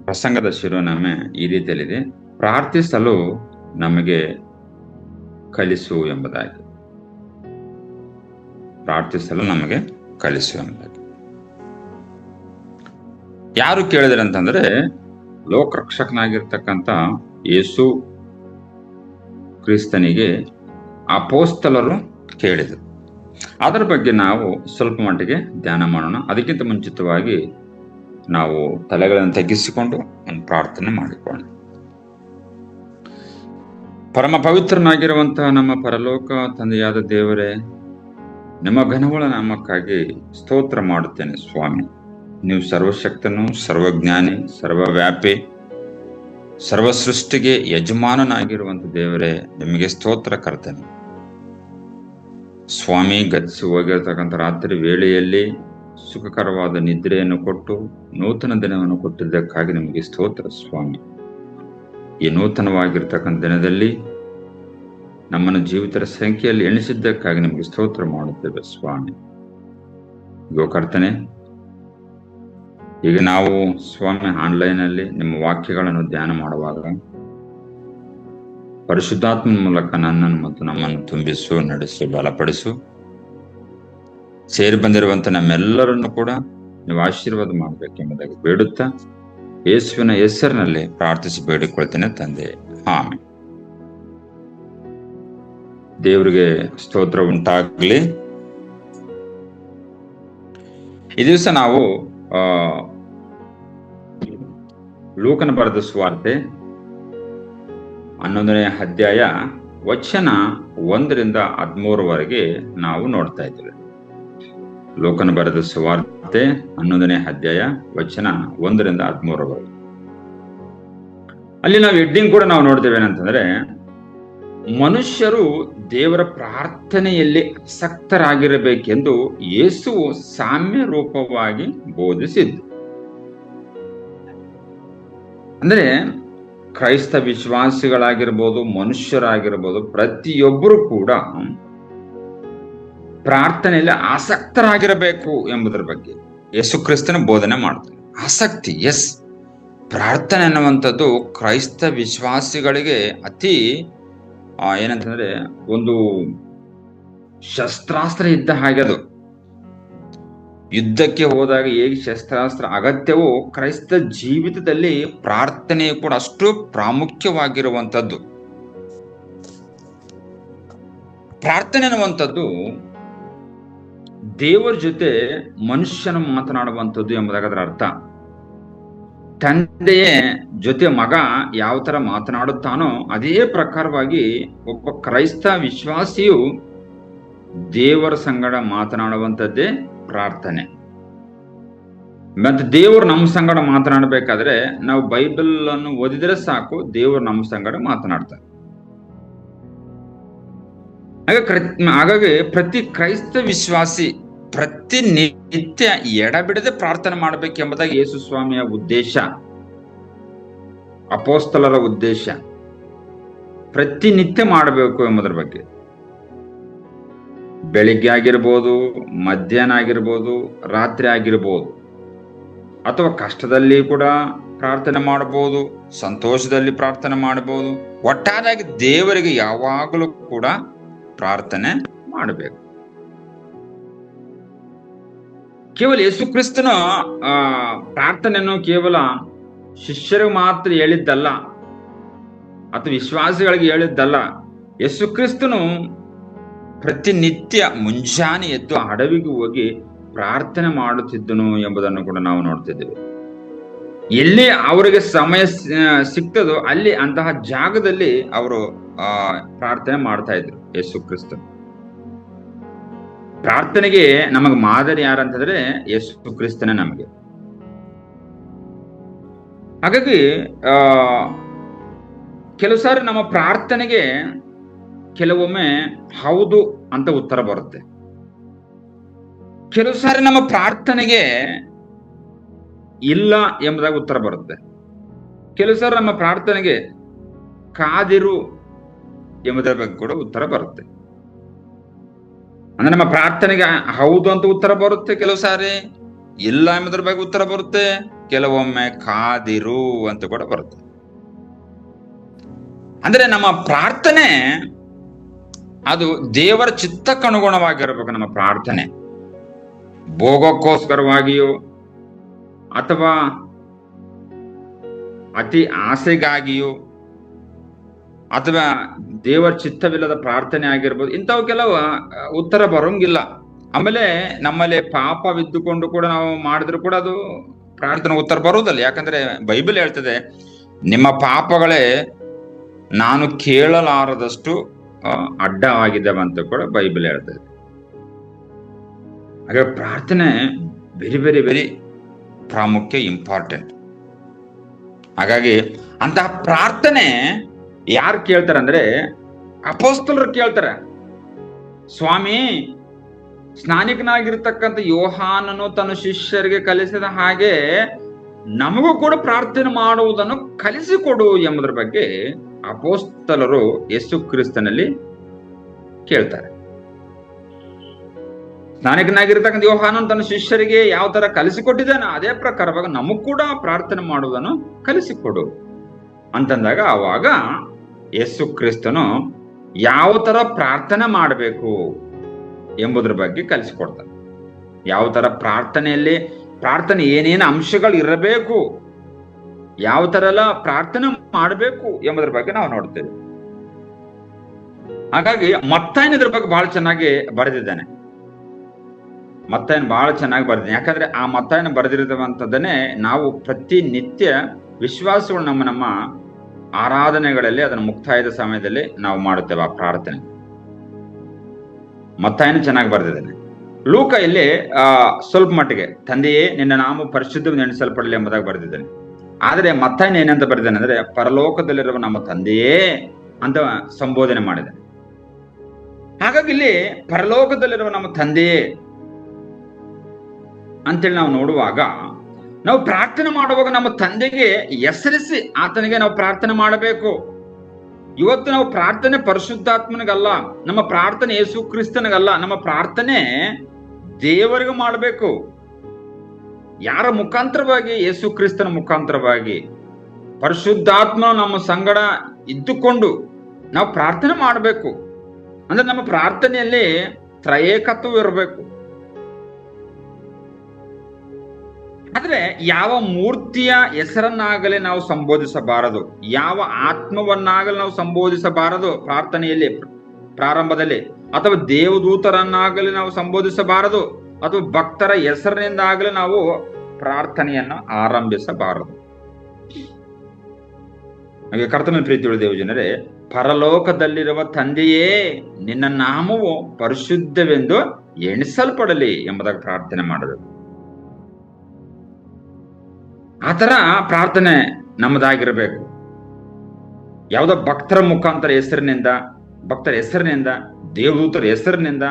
ಪ್ರಸಂಗದ ಶಿರೋನಾಮೆ ಈ ರೀತಿಯಲ್ಲಿದೆ: ಪ್ರಾರ್ಥಿಸಲು ನಮಗೆ ಕಲಿಸು ಎಂಬುದಾಗಿ. ಪ್ರಾರ್ಥಿಸಲು ನಮಗೆ ಕಲಿಸು ಎಂಬುದಾಗಿ. ಯಾರು ಕೇಳಿದ್ರೆ ಅಂತಂದ್ರೆ, ಲೋಕರಕ್ಷಕನಾಗಿರ್ತಕ್ಕಂಥ ಯೇಸು ಕ್ರಿಸ್ತನಿಗೆ ಅಪೋಸ್ತಲರು ಕೇಳಿದರು. ಅದರ ಬಗ್ಗೆ ನಾವು ಸ್ವಲ್ಪ ಮಟ್ಟಿಗೆ ಧ್ಯಾನ ಮಾಡೋಣ. ಅದಕ್ಕಿಂತ ಮುಂಚಿತವಾಗಿ ನಾವು ತಲೆಗಳನ್ನು ತಗ್ಗಿಸಿಕೊಂಡು ಒಂದು ಪ್ರಾರ್ಥನೆ ಮಾಡಿಕೊಳ್ಳೋಣ. ಪರಮ ಪವಿತ್ರನಾಗಿರುವಂತಹ ನಮ್ಮ ಪರಲೋಕ ತಂದೆಯಾದ ದೇವರೇ, ನಿಮ್ಮ ಘನವುಳ್ಳ ನಾಮಕ್ಕಾಗಿ ಸ್ತೋತ್ರ ಮಾಡುತ್ತೇನೆ ಸ್ವಾಮಿ. ನೀವು ಸರ್ವಶಕ್ತನು, ಸರ್ವಜ್ಞಾನಿ, ಸರ್ವವ್ಯಾಪಿ, ಸರ್ವ ಸೃಷ್ಟಿಗೆ ಯಜಮಾನನಾಗಿರುವಂತ ದೇವರೇ, ನಿಮಗೆ ಸ್ತೋತ್ರ ಕರ್ತನೆ ಸ್ವಾಮಿ. ಗತಿಸಿ ಹೋಗಿರ್ತಕ್ಕಂಥ ರಾತ್ರಿ ವೇಳೆಯಲ್ಲಿ ಸುಖಕರವಾದ ನಿದ್ರೆಯನ್ನು ಕೊಟ್ಟು ನೂತನ ದಿನವನ್ನು ಕೊಟ್ಟಿದ್ದಕ್ಕಾಗಿ ನಿಮಗೆ ಸ್ತೋತ್ರ ಸ್ವಾಮಿ. ಈ ನೂತನವಾಗಿರ್ತಕ್ಕಂಥ ದಿನದಲ್ಲಿ ನಮ್ಮನ್ನು ಜೀವಿತರ ಸಂಖ್ಯೆಯಲ್ಲಿ ಎಣಿಸಿದ್ದಕ್ಕಾಗಿ ನಿಮಗೆ ಸ್ತೋತ್ರ ಮಾಡುತ್ತೇವೆ ಸ್ವಾಮಿ. ಕರ್ತನೆ, ಈಗ ನಾವು ಸ್ವಾಮಿ ಆನ್ಲೈನ್ ಅಲ್ಲಿ ನಿಮ್ಮ ವಾಕ್ಯಗಳನ್ನು ಧ್ಯಾನ ಮಾಡುವಾಗ ಪರಿಶುದ್ಧಾತ್ಮನ ಮೂಲಕ ನನ್ನನ್ನು ಮತ್ತು ನಮ್ಮನ್ನು ತುಂಬಿಸು, ನಡೆಸು, ಬಲಪಡಿಸು. ಸೇರಿ ಬಂದಿರುವಂತ ನಮ್ಮೆಲ್ಲರನ್ನು ಕೂಡ ನೀವು ಆಶೀರ್ವಾದ ಮಾಡಬೇಕೆಂಬುದಾಗಿ ಬೇಡುತ್ತಾ ಯೇಸುವಿನ ಹೆಸರಿನಲ್ಲಿ ಪ್ರಾರ್ಥಿಸಿ ಬೇಡಿಕೊಳ್ತೇನೆ ತಂದೆ, ಆಮೆನ್. ದೇವರಿಗೆ ಸ್ತೋತ್ರ ಉಂಟಾಗ್ಲಿ. ಈ ದಿವಸ ನಾವು ಲೂಕನ ಬರೆದ ಸುವಾರ್ತೆ 11ನೇ ಅಧ್ಯಾಯ ವಚನ 1-13 ನಾವು ನೋಡ್ತಾ ಇದ್ದೇವೆ. ಲೂಕನ ಬರೆದ ಸುವಾರ್ತೆ 11ನೇ ಅಧ್ಯಾಯ ವಚನ 1-13. ಅಲ್ಲಿ ನಾವು ಹೆಡ್ಡಿಂಗ್ ಕೂಡ ನಾವು ನೋಡ್ತೇವೆ. ಏನಂತಂದ್ರೆ, ಮನುಷ್ಯರು ದೇವರ ಪ್ರಾರ್ಥನೆಯಲ್ಲಿ ಆಸಕ್ತರಾಗಿರಬೇಕೆಂದು ಯೇಸುವು ಸಾಮ್ಯ ರೂಪವಾಗಿ ಬೋಧಿಸಿದ್ದು. ಅಂದ್ರೆ ಕ್ರೈಸ್ತ ವಿಶ್ವಾಸಿಗಳಾಗಿರ್ಬೋದು, ಮನುಷ್ಯರಾಗಿರ್ಬೋದು, ಪ್ರತಿಯೊಬ್ಬರು ಕೂಡ ಪ್ರಾರ್ಥನೆಯಲ್ಲಿ ಆಸಕ್ತರಾಗಿರಬೇಕು ಎಂಬುದರ ಬಗ್ಗೆ ಯೇಸು ಕ್ರಿಸ್ತನ ಬೋಧನೆ ಮಾಡ್ತಾರೆ. ಆಸಕ್ತಿ, ಎಸ್. ಪ್ರಾರ್ಥನೆ ಅನ್ನುವಂಥದ್ದು ಕ್ರೈಸ್ತ ವಿಶ್ವಾಸಿಗಳಿಗೆ ಅತಿ ಏನಂತಂದ್ರೆ ಒಂದು ಶಸ್ತ್ರಾಸ್ತ್ರ ಇದ್ದ ಹಾಗೆ. ಅದು ಯುದ್ಧಕ್ಕೆ ಹೋದಾಗ ಹೇಗೆ ಶಸ್ತ್ರಾಸ್ತ್ರ ಅಗತ್ಯವೋ, ಕ್ರೈಸ್ತ ಜೀವಿತದಲ್ಲಿ ಪ್ರಾರ್ಥನೆಯು ಕೂಡ ಅಷ್ಟು ಪ್ರಾಮುಖ್ಯವಾಗಿರುವಂಥದ್ದು. ಪ್ರಾರ್ಥನೆ ಅನ್ನುವಂಥದ್ದು ದೇವರ ಜೊತೆ ಮನುಷ್ಯನು ಮಾತನಾಡುವಂಥದ್ದು ಎಂಬುದಾಗಿ ಅದರ ಅರ್ಥ. ತಂದೆಯೇ ಜೊತೆ ಮಗ ಯಾವ ತರ ಮಾತನಾಡುತ್ತಾನೋ ಅದೇ ಪ್ರಕಾರವಾಗಿ ಒಬ್ಬ ಕ್ರೈಸ್ತ ವಿಶ್ವಾಸಿಯು ದೇವರ ಸಂಗಡ ಮಾತನಾಡುವಂಥದ್ದೇ ಪ್ರಾರ್ಥನೆ. ಮತ್ತೆ ದೇವರು ನಮ್ಮ ಸಂಗಡ ಮಾತನಾಡಬೇಕಾದ್ರೆ ನಾವು ಬೈಬಲ್ ಅನ್ನು ಓದಿದ್ರೆ ಸಾಕು, ದೇವರು ನಮ್ಮ ಸಂಗಡ ಮಾತನಾಡ್ತಾರೆ. ಹಾಗಾಗಿ ಪ್ರತಿ ಕ್ರೈಸ್ತ ವಿಶ್ವಾಸಿ ಪ್ರತಿನಿತ್ಯ ಎಡಬಿಡದೆ ಪ್ರಾರ್ಥನೆ ಮಾಡಬೇಕೆಂಬುದಾಗಿ ಯೇಸು ಸ್ವಾಮಿಯ ಉದ್ದೇಶ, ಅಪೋಸ್ತಲರ ಉದ್ದೇಶ. ಪ್ರತಿನಿತ್ಯ ಮಾಡಬೇಕು ಎಂಬುದರ ಬಗ್ಗೆ. ಬೆಳಿಗ್ಗೆ ಆಗಿರ್ಬೋದು, ಮಧ್ಯಾಹ್ನ ಆಗಿರ್ಬೋದು, ರಾತ್ರಿ ಆಗಿರ್ಬೋದು, ಅಥವಾ ಕಷ್ಟದಲ್ಲಿ ಕೂಡ ಪ್ರಾರ್ಥನೆ ಮಾಡಬಹುದು, ಸಂತೋಷದಲ್ಲಿ ಪ್ರಾರ್ಥನೆ ಮಾಡಬಹುದು. ಒಟ್ಟಾರೆಯಾಗಿ ದೇವರಿಗೆ ಯಾವಾಗಲೂ ಕೂಡ ಪ್ರಾರ್ಥನೆ ಮಾಡಬೇಕು. ಕೇವಲ ಯೇಸು ಕ್ರಿಸ್ತನ ಪ್ರಾರ್ಥನೆಯನ್ನು ಕೇವಲ ಶಿಷ್ಯರಿಗೆ ಮಾತ್ರ ಹೇಳಿದ್ದಲ್ಲ, ಅಥವಾ ವಿಶ್ವಾಸಿಗಳಿಗೆ ಹೇಳಿದ್ದಲ್ಲ. ಯೇಸು ಕ್ರಿಸ್ತನು ಪ್ರತಿನಿತ್ಯ ಮುಂಜಾನೆ ಎದ್ದು ಅಡವಿಗೆ ಹೋಗಿ ಪ್ರಾರ್ಥನೆ ಮಾಡುತ್ತಿದ್ದನು ಎಂಬುದನ್ನು ಕೂಡ ನಾವು ನೋಡ್ತಿದ್ದೇವೆ. ಎಲ್ಲಿ ಅವರಿಗೆ ಸಮಯ ಸಿಗ್ತದೋ ಅಲ್ಲಿ ಅಂತಹ ಜಾಗದಲ್ಲಿ ಅವರು ಪ್ರಾರ್ಥನೆ ಮಾಡ್ತಾ ಇದ್ರು. ಯೇಸು ಕ್ರಿಸ್ತ ಪ್ರಾರ್ಥನೆಗೆ ನಮಗೆ ಮಾದರಿ ಯಾರಂತಂದ್ರೆ ಯೇಸು ಕ್ರಿಸ್ತನೇ ನಮಗೆ. ಹಾಗಾಗಿ ಕೆಲವು ಸಾರಿ ನಮ್ಮ ಪ್ರಾರ್ಥನೆಗೆ ಕೆಲವೊಮ್ಮೆ ಹೌದು ಅಂತ ಉತ್ತರ ಬರುತ್ತೆ. ಕೆಲವು ಸಾರಿ ನಮ್ಮ ಪ್ರಾರ್ಥನೆಗೆ ಇಲ್ಲ ಎಂಬುದಾಗಿ ಉತ್ತರ ಬರುತ್ತೆ. ಕೆಲವು ಸಾರಿ ನಮ್ಮ ಪ್ರಾರ್ಥನೆಗೆ ಕಾದಿರು ಎಂಬುದರ ಬಗ್ಗೆ ಕೂಡ ಉತ್ತರ ಬರುತ್ತೆ. ಅಂದ್ರೆ ನಮ್ಮ ಪ್ರಾರ್ಥನೆಗೆ ಹೌದು ಅಂತ ಉತ್ತರ ಬರುತ್ತೆ, ಕೆಲವು ಸಾರಿ ಇಲ್ಲ ಎಂಬುದರ ಬಗ್ಗೆ ಉತ್ತರ ಬರುತ್ತೆ, ಕೆಲವೊಮ್ಮೆ ಕಾದಿರು ಅಂತ ಕೂಡ ಬರುತ್ತೆ. ಅಂದ್ರೆ ನಮ್ಮ ಪ್ರಾರ್ಥನೆ ಅದು ದೇವರ ಚಿತ್ತಕ್ಕನುಗುಣವಾಗಿರಬೇಕು. ನಮ್ಮ ಪ್ರಾರ್ಥನೆ ಭೋಗಕ್ಕೋಸ್ಕರವಾಗಿಯೋ ಅಥವಾ ಅತಿ ಆಸೆಗಾಗಿಯೋ ಅಥವಾ ದೇವರ ಚಿತ್ತವಿಲ್ಲದ ಪ್ರಾರ್ಥನೆ ಆಗಿರ್ಬೋದು, ಇಂಥವು ಕೆಲವು ಉತ್ತರ ಬರೋಂಗಿಲ್ಲ. ಆಮೇಲೆ ನಮ್ಮಲ್ಲಿ ಪಾಪವಿದ್ದುಕೊಂಡು ಕೂಡ ನಾವು ಮಾಡಿದ್ರು ಕೂಡ ಅದು ಪ್ರಾರ್ಥನೆ ಉತ್ತರ ಬರುವುದಲ್ಲ. ಯಾಕಂದ್ರೆ ಬೈಬಲ್ ಹೇಳ್ತದೆ, ನಿಮ್ಮ ಪಾಪಗಳೇ ನಾನು ಕೇಳಲಾರದಷ್ಟು ಅಡ್ಡವಾಗಿದ್ದಾವೆ ಅಂತ ಕೂಡ ಬೈಬಲ್ ಹೇಳ್ತದೆ. ಹಾಗೆ ಪ್ರಾರ್ಥನೆ ವೆರಿ ವೆರಿ ವೆರಿ ಪ್ರಾಮುಖ್ಯ, ಇಂಪಾರ್ಟೆಂಟ್. ಹಾಗಾಗಿ ಅಂತಹ ಪ್ರಾರ್ಥನೆ ಯಾರು ಕೇಳ್ತಾರೆ ಅಂದ್ರೆ ಅಪೊಸ್ತಲರು ಕೇಳ್ತಾರೆ. ಸ್ವಾಮಿ, ಸ್ನಾನಿಕನಾಗಿರ್ತಕ್ಕಂಥ ಯೋಹಾನನು ತನ್ನ ಶಿಷ್ಯರಿಗೆ ಕಲಿಸಿದ ಹಾಗೆ ನಮಗೂ ಕೂಡ ಪ್ರಾರ್ಥನೆ ಮಾಡುವುದನ್ನು ಕಲಿಸಿಕೊಡು ಎಂಬುದರ ಬಗ್ಗೆ ಅಪೊಸ್ತಲರು ಯೇಸು ಕ್ರಿಸ್ತನಲ್ಲಿ ಕೇಳ್ತಾರೆ. ಸ್ನಾನಿಕನಾಗಿರ್ತಕ್ಕಂಥ ಯೋಹಾನನು ತನ್ನ ಶಿಷ್ಯರಿಗೆ ಯಾವ ತರ ಕಲಿಸಿಕೊಟ್ಟಿದ್ದಾನೆ ಅದೇ ಪ್ರಕಾರವಾಗಿ ನಮಗ್ ಕೂಡ ಪ್ರಾರ್ಥನೆ ಮಾಡುವುದನ್ನು ಕಲಿಸಿಕೊಡು ಅಂತಂದಾಗ ಅವಾಗ ಯೇಸು ಕ್ರಿಸ್ತನು ಯಾವ ತರ ಪ್ರಾರ್ಥನೆ ಮಾಡಬೇಕು ಎಂಬುದ್ರ ಬಗ್ಗೆ ಕಲಿಸಿಕೊಡ್ತಾನೆ. ಯಾವ ತರ ಪ್ರಾರ್ಥನೆಯಲ್ಲಿ ಪ್ರಾರ್ಥನೆ ಏನೇನು ಅಂಶಗಳು ಇರಬೇಕು, ಯಾವ ತರ ಎಲ್ಲ ಪ್ರಾರ್ಥನೆ ಮಾಡಬೇಕು ಎಂಬುದ್ರ ಬಗ್ಗೆ ನಾವು ನೋಡ್ತೇವೆ. ಹಾಗಾಗಿ ಮತ್ತಾಯನ ಇದ್ರ ಬಗ್ಗೆ ಬಹಳ ಚೆನ್ನಾಗಿ ಬರೆದಿದ್ದಾನೆ. ಮತ್ತಾಯನ ಬಹಳ ಚೆನ್ನಾಗಿ ಬರೆದಿದ್ದಾನೆ. ಯಾಕಂದ್ರೆ ಆ ಮತ್ತಾಯನ ಬರೆದಿರುವಂಥದ್ದನ್ನೇ ನಾವು ಪ್ರತಿನಿತ್ಯ ವಿಶ್ವಾಸಗಳು ನಮ್ಮ ಆರಾಧನೆಗಳಲ್ಲಿ ಅದನ್ನು ಮುಕ್ತಾಯದ ಸಮಯದಲ್ಲಿ ನಾವು ಮಾಡುತ್ತೇವೆ ಆ ಪ್ರಾರ್ಥನೆ. ಮತ್ತಾಯನ ಚೆನ್ನಾಗಿ ಬರೆದಿದ್ದಾನೆ. ಲೂಕ ಇಲ್ಲಿ ಸ್ವಲ್ಪ ಮಟ್ಟಿಗೆ ತಂದೆಯೇ ನಿನ್ನ ನಾಮ ಪರಿಶುದ್ಧ ನೆನೆಸಲ್ಪಡಲಿ ಎಂಬುದಾಗಿ ಬರೆದಿದ್ದಾನೆ. ಆದ್ರೆ ಮತ್ತಾಯನ ಏನಂತ ಬರೆದಿದ್ದಾನೆ ಅಂದ್ರೆ ಪರಲೋಕದಲ್ಲಿರುವ ನಮ್ಮ ತಂದೆಯೇ ಅಂತ ಸಂಬೋಧನೆ ಮಾಡಿದ್ದಾನೆ. ಹಾಗಾಗಿ ಇಲ್ಲಿ ಪರಲೋಕದಲ್ಲಿರುವ ನಮ್ಮ ತಂದೆಯೇ ಅಂತೇಳಿ ನಾವು ನೋಡುವಾಗ ನಾವು ಪ್ರಾರ್ಥನೆ ಮಾಡುವಾಗ ನಮ್ಮ ತಂದೆಗೆ ಹೆಸರಿಸಿ ಆತನಿಗೆ ನಾವು ಪ್ರಾರ್ಥನೆ ಮಾಡಬೇಕು. ಇವತ್ತು ನಾವು ಪ್ರಾರ್ಥನೆ ಪರಿಶುದ್ಧಾತ್ಮನಿಗಲ್ಲ, ನಮ್ಮ ಪ್ರಾರ್ಥನೆ ಯೇಸು ಕ್ರಿಸ್ತನಿಗಲ್ಲ, ನಮ್ಮ ಪ್ರಾರ್ಥನೆ ದೇವರಿಗೆ ಮಾಡಬೇಕು. ಯಾರ ಮುಖಾಂತರವಾಗಿ? ಯೇಸು ಕ್ರಿಸ್ತನ ಮುಖಾಂತರವಾಗಿ. ಪರಿಶುದ್ಧಾತ್ಮ ನಮ್ಮ ಸಂಗಡ ಇದ್ದುಕೊಂಡು ನಾವು ಪ್ರಾರ್ಥನೆ ಮಾಡಬೇಕು. ಅಂದ್ರೆ ನಮ್ಮ ಪ್ರಾರ್ಥನೆಯಲ್ಲಿ ತ್ರಯೇಕತ್ವ ಇರಬೇಕು. ಆದ್ರೆ ಯಾವ ಮೂರ್ತಿಯ ಹೆಸರನ್ನಾಗಲಿ ನಾವು ಸಂಬೋಧಿಸಬಾರದು, ಯಾವ ಆತ್ಮವನ್ನಾಗಲಿ ನಾವು ಸಂಬೋಧಿಸಬಾರದು ಪ್ರಾರ್ಥನೆಯಲ್ಲಿ ಪ್ರಾರಂಭದಲ್ಲಿ, ಅಥವಾ ದೇವದೂತರನ್ನಾಗಲಿ ನಾವು ಸಂಬೋಧಿಸಬಾರದು, ಅಥವಾ ಭಕ್ತರ ಹೆಸರಿನಿಂದಾಗಲಿ ನಾವು ಪ್ರಾರ್ಥನೆಯನ್ನು ಆರಂಭಿಸಬಾರದು. ಹಾಗೆ ಕರ್ತನ ಪ್ರೀತಿಯುಳ್ಳ ದೇವಜನರೇ, ಪರಲೋಕದಲ್ಲಿರುವ ತಂದೆಯೇ ನಿನ್ನ ನಾಮವು ಪರಿಶುದ್ಧವೆಂದು ಎಣಿಸಲ್ಪಡಲಿ ಎಂಬುದಾಗಿ ಪ್ರಾರ್ಥನೆ ಮಾಡಬೇಕು. ಆ ತರ ಪ್ರಾರ್ಥನೆ ನಮ್ಮದಾಗಿರ್ಬೇಕು. ಯಾವುದೋ ಭಕ್ತರ ಮುಖಾಂತರ ಭಕ್ತರ ಹೆಸರಿನಿಂದ, ದೇವದೂತರ ಹೆಸರಿನಿಂದ,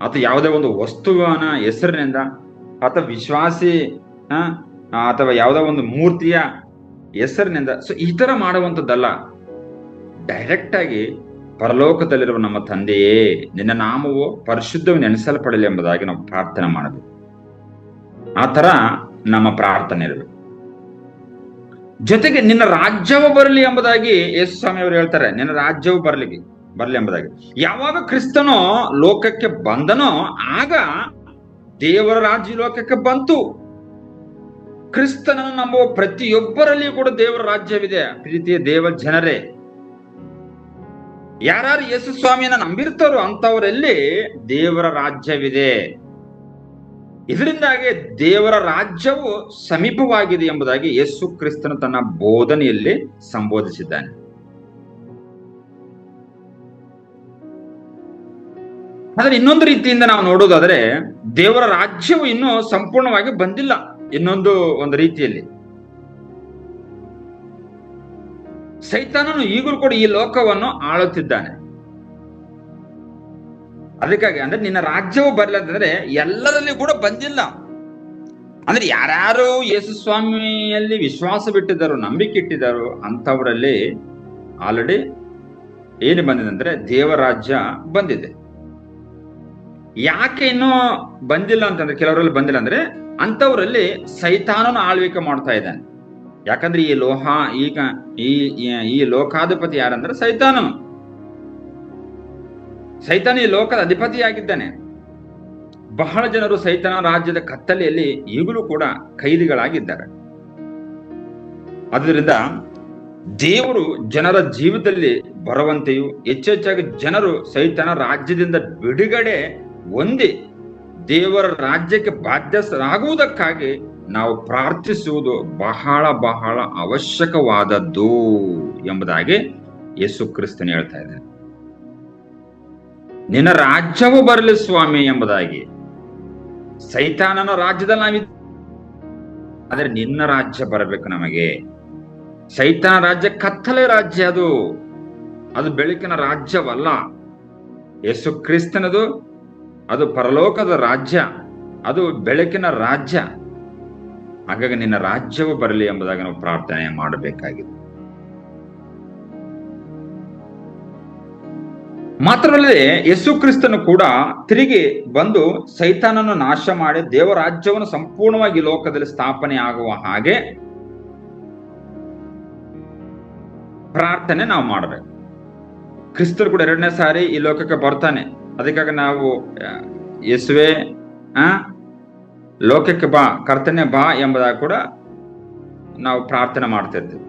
ಅಥವಾ ಯಾವುದೇ ಒಂದು ವಸ್ತುವಿನ ಹೆಸರಿನಿಂದ, ಅಥವಾ ವಿಶ್ವಾಸಿ ಅಥವಾ ಯಾವುದೋ ಒಂದು ಮೂರ್ತಿಯ ಹೆಸರಿನಿಂದ, ಸೊ ಈ ತರ ಮಾಡುವಂಥದ್ದಲ್ಲ. ಡೈರೆಕ್ಟ್ ಆಗಿ ಪರಲೋಕದಲ್ಲಿರುವ ನಮ್ಮ ತಂದೆಯೇ ನಿನ್ನ ನಾಮವು ಪರಿಶುದ್ಧವನ್ನು ಎಣಿಸಲ್ಪಡಲಿ ಎಂಬುದಾಗಿ ನಾವು ಪ್ರಾರ್ಥನೆ ಮಾಡಬೇಕು. ಆ ತರ ನಮ್ಮ ಪ್ರಾರ್ಥನೆ ಇರಬೇಕು. ಜೊತೆಗೆ ನಿನ್ನ ರಾಜ್ಯವು ಬರಲಿ ಎಂಬುದಾಗಿ ಯೇಸು ಸ್ವಾಮಿ ಅವರು ಹೇಳ್ತಾರೆ. ನಿನ್ನ ರಾಜ್ಯವು ಬರಲಿ ಎಂಬುದಾಗಿ. ಯಾವಾಗ ಕ್ರಿಸ್ತನು ಲೋಕಕ್ಕೆ ಬಂದನೋ ಆಗ ದೇವರ ರಾಜ್ಯ ಲೋಕಕ್ಕೆ ಬಂತು. ಕ್ರಿಸ್ತನನ್ನು ನಂಬುವ ಪ್ರತಿಯೊಬ್ಬರಲ್ಲಿ ಕೂಡ ದೇವರ ರಾಜ್ಯವಿದೆ. ಪ್ರೀತಿಯ ದೇವ ಜನರೇ, ಯಾರು ಯೇಸು ಸ್ವಾಮಿಯನ್ನ ನಂಬಿರ್ತಾರೋ ಅಂತವರಲ್ಲಿ ದೇವರ ರಾಜ್ಯವಿದೆ. ಇದರಿಂದಾಗಿ ದೇವರ ರಾಜ್ಯವು ಸಮೀಪವಾಗಿದೆ ಎಂಬುದಾಗಿ ಯೇಸು ಕ್ರಿಸ್ತನು ತನ್ನ ಬೋಧನೆಯಲ್ಲಿ ಸಂಬೋಧಿಸಿದ್ದಾನೆ. ಆದ್ರೆ ಇನ್ನೊಂದು ರೀತಿಯಿಂದ ನಾವು ನೋಡುವುದಾದ್ರೆ ದೇವರ ರಾಜ್ಯವು ಇನ್ನೂ ಸಂಪೂರ್ಣವಾಗಿ ಬಂದಿಲ್ಲ. ಒಂದು ರೀತಿಯಲ್ಲಿ ಸೈತಾನನು ಈಗಲೂ ಕೂಡ ಈ ಲೋಕವನ್ನು ಆಳುತ್ತಿದ್ದಾನೆ. ಅದಕ್ಕಾಗಿ ಅಂದ್ರೆ ನಿನ್ನ ರಾಜ್ಯವು ಬರಲಂತಂದ್ರೆ ಎಲ್ಲರಲ್ಲಿ ಕೂಡ ಬಂದಿಲ್ಲ. ಅಂದ್ರೆ ಯಾರ್ಯಾರು ಯೇಸು ಸ್ವಾಮಿಯಲ್ಲಿ ವಿಶ್ವಾಸ ಬಿಟ್ಟಿದ್ದಾರೋ, ನಂಬಿಕೆ ಇಟ್ಟಿದ್ದಾರೋ ಅಂತವರಲ್ಲಿ ಆಲ್ರೆಡಿ ಏನು ಬಂದಿದೆ ಅಂದ್ರೆ ದೇವರ ರಾಜ್ಯ ಬಂದಿದೆ. ಯಾಕೆ ಇನ್ನೂ ಬಂದಿಲ್ಲ ಅಂತಂದ್ರೆ, ಕೆಲವರಲ್ಲಿ ಬಂದಿಲ್ಲ ಅಂದ್ರೆ ಅಂಥವರಲ್ಲಿ ಸೈತಾನನು ಆಳ್ವಿಕೆ ಮಾಡ್ತಾ ಇದ್ದಾನೆ. ಯಾಕಂದ್ರೆ ಈ ಲೋಕಾಧಿಪತಿ ಯಾರಂದ್ರೆ ಸೈತಾನನು. ಸೈತಾನ ಈ ಲೋಕದ ಅಧಿಪತಿಯಾಗಿದ್ದಾನೆ. ಬಹಳ ಜನರು ಸೈತಾನ ರಾಜ್ಯದ ಕತ್ತಲೆಯಲ್ಲಿ ಈಗಲೂ ಕೂಡ ಕೈದಿಗಳಾಗಿದ್ದಾರೆ. ಆದ್ದರಿಂದ ದೇವರು ಜನರ ಜೀವಿತದಲ್ಲಿ ಬರುವಂತೆಯೂ ಹೆಚ್ಚೆಚ್ಚಾಗಿ ಜನರು ಸೈತಾನ ರಾಜ್ಯದಿಂದ ಬಿಡುಗಡೆ ಹೊಂದಿ ದೇವರ ರಾಜ್ಯಕ್ಕೆ ಬಾಧ್ಯರಾಗುವುದಕ್ಕಾಗಿ ನಾವು ಪ್ರಾರ್ಥಿಸುವುದು ಬಹಳ ಬಹಳ ಅವಶ್ಯಕವಾದದ್ದು ಎಂಬುದಾಗಿ ಯೇಸು ಕ್ರಿಸ್ತನು ಹೇಳ್ತಾ ಇದ್ದಾನೆ. ನಿನ್ನ ರಾಜ್ಯವು ಬರಲಿ ಸ್ವಾಮಿ ಎಂಬುದಾಗಿ. ಸೈತಾನನ ರಾಜ್ಯದಲ್ಲಿ ನಾವಿದ್ದ, ಆದ್ರೆ ನಿನ್ನ ರಾಜ್ಯ ಬರಬೇಕು ನಮಗೆ. ಸೈತಾನ ರಾಜ್ಯ ಕತ್ತಲೆ ರಾಜ್ಯ, ಅದು ಬೆಳಕಿನ ರಾಜ್ಯವಲ್ಲ. ಯೇಸು ಕ್ರಿಸ್ತನದು ಅದು ಪರಲೋಕದ ರಾಜ್ಯ, ಅದು ಬೆಳಕಿನ ರಾಜ್ಯ. ಹಾಗಾಗಿ ನಿನ್ನ ರಾಜ್ಯವು ಬರಲಿ ಎಂಬುದಾಗಿ ನಾವು ಪ್ರಾರ್ಥನೆ ಮಾಡಬೇಕಾಗಿದೆ. ಮಾತ್ರವಲ್ಲದೆ ಯೇಸು ಕ್ರಿಸ್ತನು ಕೂಡ ತಿರುಗಿ ಬಂದು ಸೈತಾನನ್ನು ನಾಶ ಮಾಡಿ ದೇವ ರಾಜ್ಯವನ್ನು ಸಂಪೂರ್ಣವಾಗಿ ಲೋಕದಲ್ಲಿ ಸ್ಥಾಪನೆ ಆಗುವ ಹಾಗೆ ಪ್ರಾರ್ಥನೆ ನಾವು ಮಾಡಬೇಕು. ಕ್ರಿಸ್ತರು ಕೂಡ 2ನೇ ಸಾರಿ ಈ ಲೋಕಕ್ಕೆ ಬರ್ತಾನೆ. ಅದಕ್ಕಾಗಿ ನಾವು ಯೇಸುವೆ ಲೋಕಕ್ಕೆ ಬಾ, ಕರ್ತನೆ ಬಾ ಎಂಬುದಾಗಿ ಕೂಡ ನಾವು ಪ್ರಾರ್ಥನೆ ಮಾಡ್ತಾ ಇದ್ದೇವೆ.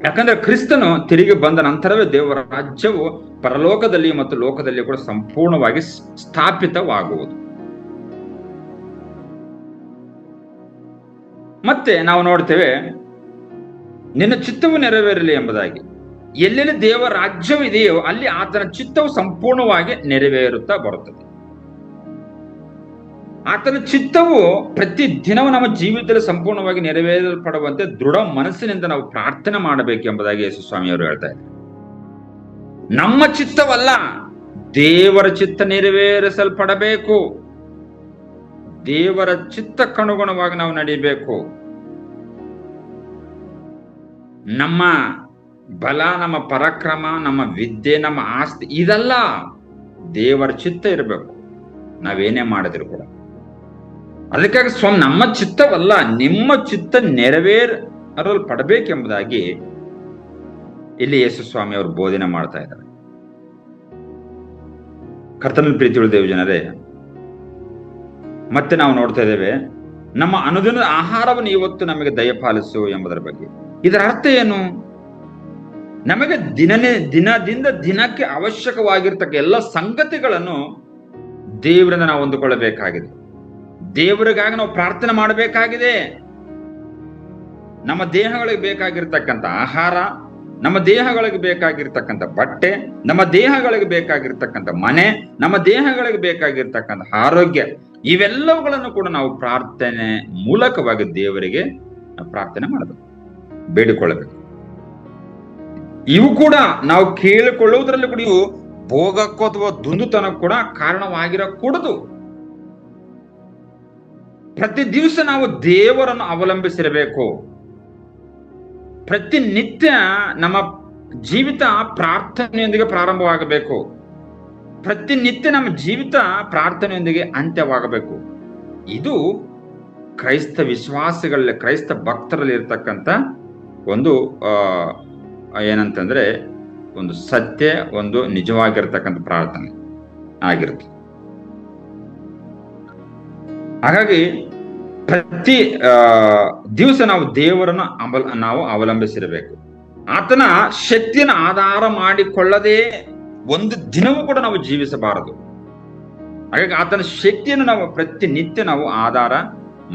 ಯಾಕಂದ್ರೆ ಕ್ರಿಸ್ತನು ತಿರುಗಿ ಬಂದ ನಂತರವೇ ದೇವರ ರಾಜ್ಯವು ಪರಲೋಕದಲ್ಲಿ ಮತ್ತು ಲೋಕದಲ್ಲಿ ಕೂಡ ಸಂಪೂರ್ಣವಾಗಿ ಸ್ಥಾಪಿತವಾಗುವುದು. ಮತ್ತೆ ನಾವು ನೋಡ್ತೇವೆ, ನಿನ್ನ ಚಿತ್ತವು ನೆರವೇರಲಿ ಎಂಬುದಾಗಿ. ಎಲ್ಲೆಲ್ಲಿ ದೇವರ ರಾಜ್ಯವಿದೆಯೋ ಅಲ್ಲಿ ಆತನ ಚಿತ್ತವು ಸಂಪೂರ್ಣವಾಗಿ ನೆರವೇರುತ್ತಾ ಬರುತ್ತದೆ. ಆತನ ಚಿತ್ತವು ಪ್ರತಿ ದಿನವೂ ನಮ್ಮ ಜೀವಿತದಲ್ಲಿ ಸಂಪೂರ್ಣವಾಗಿ ನೆರವೇರಲ್ಪಡುವಂತೆ ದೃಢ ಮನಸ್ಸಿನಿಂದ ನಾವು ಪ್ರಾರ್ಥನೆ ಮಾಡಬೇಕು ಎಂಬುದಾಗಿ ಯೇಸು ಸ್ವಾಮಿಯವರು ಹೇಳ್ತಾ ಇದ್ದಾರೆ. ನಮ್ಮ ಚಿತ್ತವಲ್ಲ, ದೇವರ ಚಿತ್ತ ನೆರವೇರಿಸಲ್ಪಡಬೇಕು. ದೇವರ ಚಿತ್ತಕ್ಕನುಗುಣವಾಗಿ ನಾವು ನಡೀಬೇಕು. ನಮ್ಮ ಬಲ, ನಮ್ಮ ಪರಾಕ್ರಮ, ನಮ್ಮ ವಿದ್ಯೆ, ನಮ್ಮ ಆಸ್ತಿ ಇದಲ್ಲ, ದೇವರ ಚಿತ್ತ ಇರಬೇಕು ನಾವೇನೇ ಮಾಡಿದ್ರು ಕೂಡ. ಅದಕ್ಕಾಗಿ ನಮ್ಮ ಚಿತ್ತವಲ್ಲ, ನಿಮ್ಮ ಚಿತ್ತ ನೆರವೇರಲ್ಪಡಬೇಕೆಂಬುದಾಗಿ ಇಲ್ಲಿ ಯೇಸು ಸ್ವಾಮಿ ಅವರು ಬೋಧನೆ ಮಾಡ್ತಾ ಇದ್ದಾರೆ. ಕರ್ತನಲ್ಲಿ ಪ್ರೀತಿಯುಳ್ಳ ದೇವ ಜನರೇ, ಮತ್ತೆ ನಾವು ನೋಡ್ತಾ ಇದ್ದೇವೆ, ನಮ್ಮ ಅನುದಿನದ ಆಹಾರವನ್ನು ಇವತ್ತು ನಮಗೆ ದಯಪಾಲಿಸು ಎಂಬುದರ ಬಗ್ಗೆ. ಇದರ ಅರ್ಥ ಏನು? ನಮಗೆ ದಿನದಿಂದ ದಿನಕ್ಕೆ ಅವಶ್ಯಕವಾಗಿರ್ತಕ್ಕ ಎಲ್ಲ ಸಂಗತಿಗಳನ್ನು ದೇವರಿಂದ ನಾವು ಹೊಂದಿಕೊಳ್ಳಬೇಕಾಗಿದೆ. ದೇವರಿಗಾಗಿ ನಾವು ಪ್ರಾರ್ಥನೆ ಮಾಡಬೇಕಾಗಿದೆ. ನಮ್ಮ ದೇಹಗಳಿಗೆ ಬೇಕಾಗಿರ್ತಕ್ಕಂಥ ಆಹಾರ, ನಮ್ಮ ದೇಹಗಳಿಗೆ ಬೇಕಾಗಿರ್ತಕ್ಕಂಥ ಬಟ್ಟೆ, ನಮ್ಮ ದೇಹಗಳಿಗೆ ಬೇಕಾಗಿರ್ತಕ್ಕಂಥ ಮನೆ, ನಮ್ಮ ದೇಹಗಳಿಗೆ ಬೇಕಾಗಿರ್ತಕ್ಕಂಥ ಆರೋಗ್ಯ, ಇವೆಲ್ಲವುಗಳನ್ನು ಕೂಡ ನಾವು ಪ್ರಾರ್ಥನೆ ಮೂಲಕವಾಗಿ ದೇವರಿಗೆ ಪ್ರಾರ್ಥನೆ ಮಾಡಬೇಕು, ಬೇಡಿಕೊಳ್ಳಬೇಕು. ಇವು ಕೂಡ ನಾವು ಕೇಳಿಕೊಳ್ಳುವುದರಲ್ಲಿ ಕೂಡ ಇವು ಭೋಗಕ್ಕೂ ಅಥವಾ ದುಂದುತನಕ್ಕೂ ಕೂಡ ಕಾರಣವಾಗಿರಕೂಡದು. ಪ್ರತಿ ದಿವಸ ನಾವು ದೇವರನ್ನು ಅವಲಂಬಿಸಿರಬೇಕು. ಪ್ರತಿನಿತ್ಯ ನಮ್ಮ ಜೀವಿತ ಪ್ರಾರ್ಥನೆಯೊಂದಿಗೆ ಪ್ರಾರಂಭವಾಗಬೇಕು. ಪ್ರತಿನಿತ್ಯ ನಮ್ಮ ಜೀವಿತ ಪ್ರಾರ್ಥನೆಯೊಂದಿಗೆ ಅಂತ್ಯವಾಗಬೇಕು. ಇದು ಕ್ರೈಸ್ತ ವಿಶ್ವಾಸಿಗಳಲ್ಲಿ, ಕ್ರೈಸ್ತ ಭಕ್ತರಲ್ಲಿ ಇರ್ತಕ್ಕಂಥ ಒಂದು ಏನಂತಂದ್ರೆ ಒಂದು ಸತ್ಯ, ಒಂದು ನಿಜವಾಗಿರ್ತಕ್ಕಂಥ ಪ್ರಾರ್ಥನೆ ಆಗಿರುತ್ತೆ. ಹಾಗಾಗಿ ಪ್ರತಿ ದಿವಸ ನಾವು ದೇವರನ್ನು ನಾವು ಅವಲಂಬಿಸಿರಬೇಕು. ಆತನ ಶಕ್ತಿಯನ್ನು ಆಧಾರ ಮಾಡಿಕೊಳ್ಳದೆ ಒಂದು ದಿನವೂ ಕೂಡ ನಾವು ಜೀವಿಸಬಾರದು. ಹಾಗಾಗಿ ಆತನ ಶಕ್ತಿಯನ್ನು ನಾವು ಪ್ರತಿನಿತ್ಯ ನಾವು ಆಧಾರ